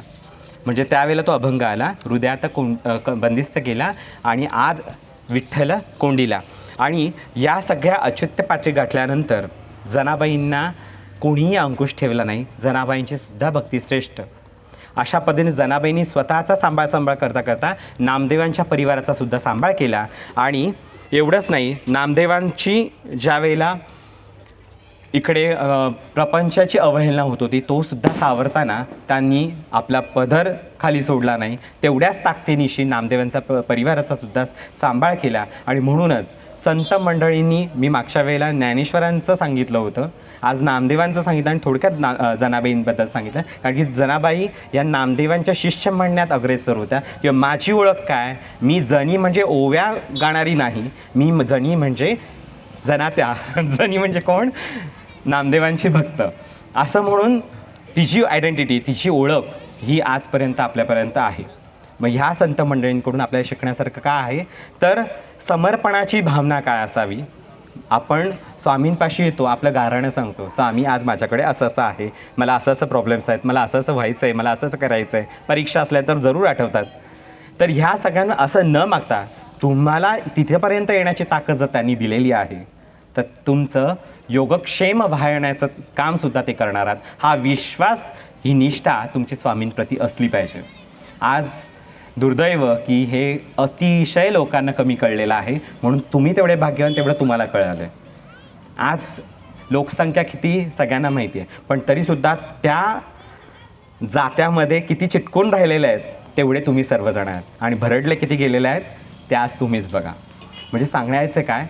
म्हणजे त्यावेळेला तो अभंग आला, हृदयात बंदिस्त केला आणि आत विठ्ठल कोंडीला. आणि या सगळ्या अच्युत्य पाठी गाठल्यानंतर जनाबाईंना कोणीही अंकुश ठेवला नाही. जनाबाईंची सुद्धा भक्ती श्रेष्ठ. अशा पद्धतीने जनाबाईंनी स्वतःचा सांभाळ करता करता नामदेवांच्या परिवाराचा सुद्धा सांभाळ केला. आणि एवढंच नाही, नामदेवांची ज्या वेळेला इकडे प्रपंचाची अवहेलना होत होती, तो सुद्धा सावरताना त्यांनी आपला पदर खाली सोडला नाही. तेवढ्याच ताकदीनिशी नामदेवांचा परिवाराचा सुद्धा सांभाळ केला. आणि म्हणूनच संत मंडळींनी, मी मागच्या वेळेला ज्ञानेश्वरांचं सांगितलं होतं, आज नामदेवांचं सांगितलं आणि थोडक्यात जनाबाईंबद्दल सांगितलं. कारण की जनाबाई या नामदेवांच्या शिष्य म्हणण्यात अग्रेसर होत्या. किंवा माझी ओळख काय, मी जनी म्हणजे ओव्या गाणारी नाही, मी जनी म्हणजे जनात्या. जनी म्हणजे कोण, नामदेवांची भक्त. असं म्हणून तिची आयडेंटिटी, तिची ओळख ही आजपर्यंत आपल्यापर्यंत आहे. मग ह्या संत मंडळींकडून आपल्याला शिकण्यासारखं काय आहे, तर समर्पणाची भावना काय असावी. आपण स्वामींपाशी येतो, आपलं गाऱ्हाणं सांगतो, स्वामी आज माझ्याकडे असं असं आहे, मला असं असं प्रॉब्लेम्स आहेत, मला असं असं व्हायचं आहे, मला असं असं करायचं आहे, परीक्षा असल्या तर जरूर आठवतात. तर ह्या सगळ्यांना असं न मागता तुम्हाला तिथेपर्यंत येण्याची ताकद जर त्यांनी दिलेली आहे, तर तुमचं योगक्षेम वाहण्याचं कामसुद्धा ते करणार आहात. हा विश्वास, ही निष्ठा तुमची स्वामींप्रती असली पाहिजे. आज दुर्दैव की हे अतिशय लोकांना कमी कळलेलं आहे. म्हणून तुम्ही तेवढे भाग्यवान, तेवढं तुम्हाला कळालं आहे. आज लोकसंख्या किती सगळ्यांना माहिती आहे, पण तरीसुद्धा त्या जात्यामध्ये किती चिटकून राहिलेले आहेत तेवढे तुम्ही सर्वजण आहात. आणि भरडले किती गेलेले आहेत ते आज तुम्हीच बघा. म्हणजे सांगायचं काय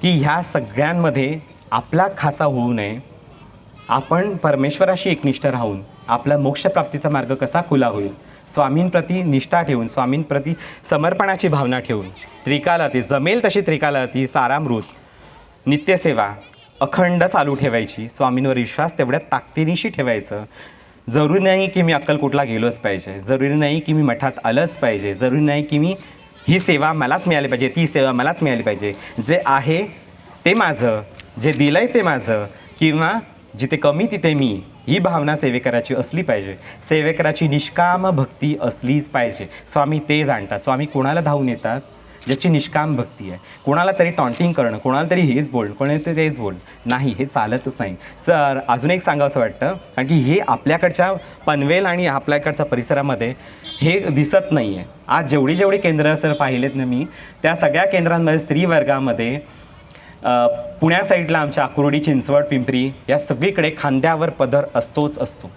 की ह्या सगळ्यांमध्ये आपला खाचा होऊ नये. आपण परमेश्वराशी एकनिष्ठ राहून आपला मोक्षप्राप्तीचा मार्ग कसा खुला होईल, स्वामींप्रती निष्ठा ठेवून, स्वामींप्रती समर्पणाची भावना ठेवून, त्रिकालाती जमेल तशी त्रिकालाती, सारामृत, नित्यसेवा अखंड चालू ठेवायची. स्वामींवर विश्वास तेवढ्या ताकदीनिशी ठेवायचं. जरुरी नाही की मी अक्कलकोटला गेलोच पाहिजे, जरुरी नाही की मी मठात आलंच पाहिजे, जरुरी नाही की मी ही सेवा मलाच मिळाली पाहिजे, ती सेवा मलाच मिळाली पाहिजे. जे आहे ते माझं, जे दिलं आहे ते माझं, किंवा जिथे कमी तिथे मी, ही भावना सेवेकराची असली पाहिजे. सेवेकराची निष्काम भक्ती असलीच पाहिजे. स्वामी ते जाणतात. स्वामी कोणाला धावून येतात, ज्याची निष्काम भक्ती आहे. कोणाला तरी टॉन्टिंग करणं, कोणाला तरी हेच बोल, कोणाला तरी तेच बोल, नाही, हे चालतच नाही. सर अजून एक सांगावंसं वाटतं, कारण की हे आपल्याकडच्या पनवेल आणि आपल्याकडच्या परिसरामध्ये हे दिसत नाही आहे. आज जेवढी केंद्र सर पाहिलेत ना मी, त्या सगळ्या केंद्रांमध्ये श्रीवर्गामध्ये पुण्या साईडला आमच्या अक्रोडी, चिंचवड, पिंपरी या सगळीकडे खांद्यावर पदर असतोच असतो.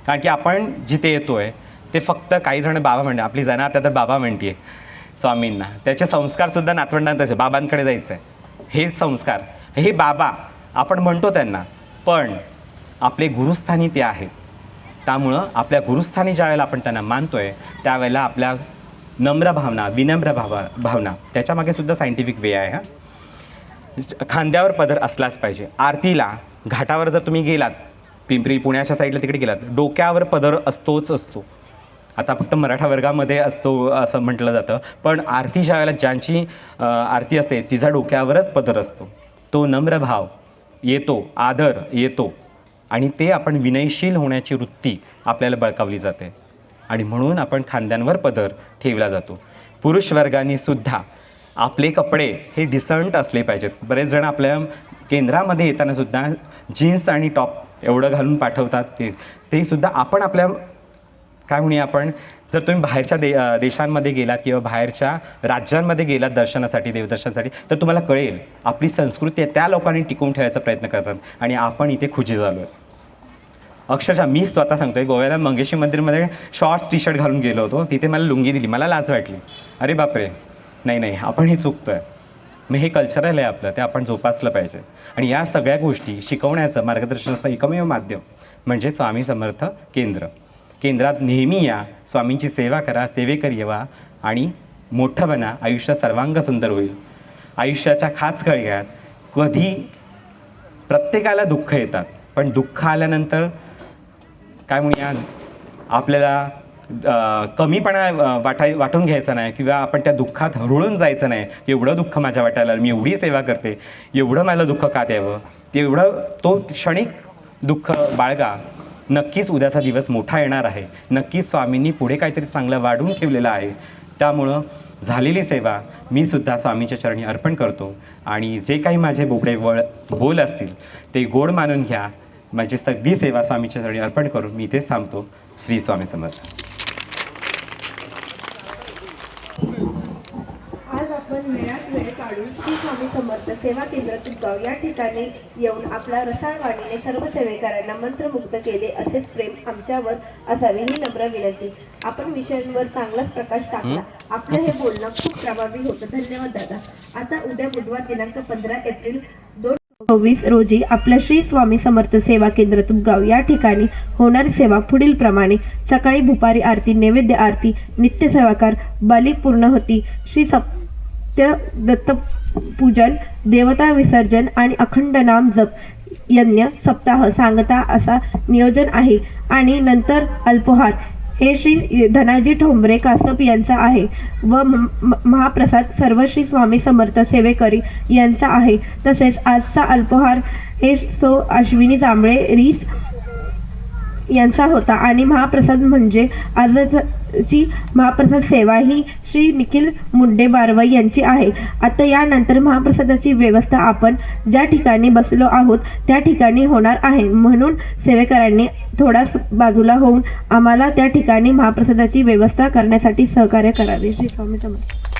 कारण की आपण जिथे येतो आहे ते फक्त काही जण बाबा म्हणते, आपली जण आता तर बाबा म्हणते आहे स्वामींना. त्याचे संस्कारसुद्धा नातवंडांत तसे, बाबांकडे जायचं आहे, हे संस्कार, हे बाबा आपण म्हणतो त्यांना, पण आपले गुरुस्थानी ते आहेत. त्यामुळं आपल्या गुरुस्थानी ज्या वेळेला आपण त्यांना मानतो आहे त्यावेळेला आपल्या नम्र भावना, विनम्र भावना, त्याच्यामागे सुद्धा सायंटिफिक वे आहे. खांद्यावर पदर असलाच पाहिजे. आरतीला घाटावर जर तुम्ही गेलात, पिंपरी पुण्याच्या साईडला तिकडे गेलात, डोक्यावर पदर असतोच असतो. आता फक्त मराठा वर्गामध्ये असतो असं म्हटलं जातं, पण आरतीच्या वेळेला ज्यांची आरती असते तिचा डोक्यावरच पदर असतो. तो नम्र भाव येतो, आदर येतो आणि ते आपण विनयशील होण्याची वृत्ती आपल्याला बळकावली जाते आणि म्हणून आपण खांद्यांवर पदर ठेवला जातो. पुरुष वर्गाने सुद्धा आपले कपडे हे डिसंट असले पाहिजेत. बरेच जण आपल्या केंद्रामध्ये येताना सुद्धा जीन्स आणि टॉप एवढं घालून पाठवतात. ते सुद्धा आपण आपल्या काय म्हणूया, आपण जर तुम्ही बाहेरच्या देशांमध्ये गेलात किंवा बाहेरच्या राज्यांमध्ये गेलात दर्शनासाठी, देवदर्शनासाठी, तर तुम्हाला कळेल आपली संस्कृती आहे त्या लोकांनी टिकवून ठेवायचा प्रयत्न करतात आणि आपण इथे खुजी झालो आहे. अक्षरशः मी स्वतः सांगतो आहे, गोव्याला मंगेशी मंदिरमध्ये शॉर्ट्स टी शर्ट घालून गेलो होतो. तिथे मला लुंगी दिली, मला लाज वाटली. अरे बापरे, नाही आपण हे चुकतो आहे. मग हे कल्चरल आहे आपलं, ते आपण जोपासलं पाहिजे. आणि या सगळ्या गोष्टी शिकवण्याचं, मार्गदर्शनाचं एकमेव माध्यम म्हणजे स्वामी समर्थ केंद्र. केंद्रात नेहमी या, स्वामींची सेवा करा, सेवेकरी व्हा आणि मोठं बना. आयुष्य सर्वांग सुंदर होईल. आयुष्याच्या खास घड्यात कधी प्रत्येकाला दुःख येतात, पण दुःख आल्यानंतर काय म्हणूया, आपल्याला कमीपणा वाटून घ्यायचा नाही किंवा आपण त्या दुःखात हरळून जायचं नाही. एवढं दुःख माझ्या वाटायला, मी एवढी सेवा करते, एवढं मला दुःख का द्यावं, तो क्षणिक दुःख बाळगा. नक्कीच उद्याचा दिवस मोठा येणार आहे. नक्कीच स्वामींनी पुढे काहीतरी चांगलं वाढवून ठेवलेलं आहे. त्यामुळं झालेली सेवा मी सुद्धा स्वामींच्या चरणी अर्पण करतो आणि जे काही माझे बोबडे बोल असतील ते गोड मानून घ्या. माझी सगळी सेवा स्वामींच्या चरणी अर्पण करून मी इथेच थांबतो. श्री स्वामी समर्थ. आज आपण वेळात वेळ काढून श्री स्वामी समर्थ सेवा केंद्र तुपगाव या ठिकाणी येऊन आपला रसाळवाणीने सर्व सेवेकरांना मंत्रमुग्ध केले. असेच प्रेम आमच्यावर असावे ही नम्र विनंती. आपण विषयांवर चांगलाच प्रकाश टाकला. आपलं हे बोलणं खूप प्रभावी होतं. धन्यवाद दादा. आता उद्या बुधवार दिनांक 15 एप्रिल 2024 रोजी आपल्या श्री स्वामी समर्थ सेवा केंद्र तुपगाव या ठिकाणी होणारी सेवा पुढील प्रमाणे. सकाळी भुपारी आरती, नैवेद्य आरती, नित्य सेवाकार, बली पूर्णाहुती, श्री सत्य दत्त पूजन, देवता विसर्जन आणि अखंड नाम जप यज्ञ सप्ताह सांगता असा नियोजन आहे. आणि नंतर अल्पोहार हे श्री धनाजी ठोंबरे कासप यांचा आहे व महाप्रसाद सर्व श्री स्वामी समर्थ सेवेकरी यांचा आहे. तसेच आजचा अल्पोहार हे सो अश्विनी जांभळे रीस यांचा होता आणि महाप्रसाद म्हणजे आजची महाप्रसाद सेवा ही श्री निखिल मुंडे बारवाई यांची आहे. आता यानंतर महाप्रसादाची व्यवस्था आपण ज्या ठिकाणी बसलो आहोत त्या ठिकाणी होणार आहे. म्हणून सेवेकरांनी थोडा बाजूला होऊन आम्हाला त्या ठिकाणी महाप्रसादाची व्यवस्था करण्यासाठी सहकार्य करावे. श्री स्वामी समर्थ.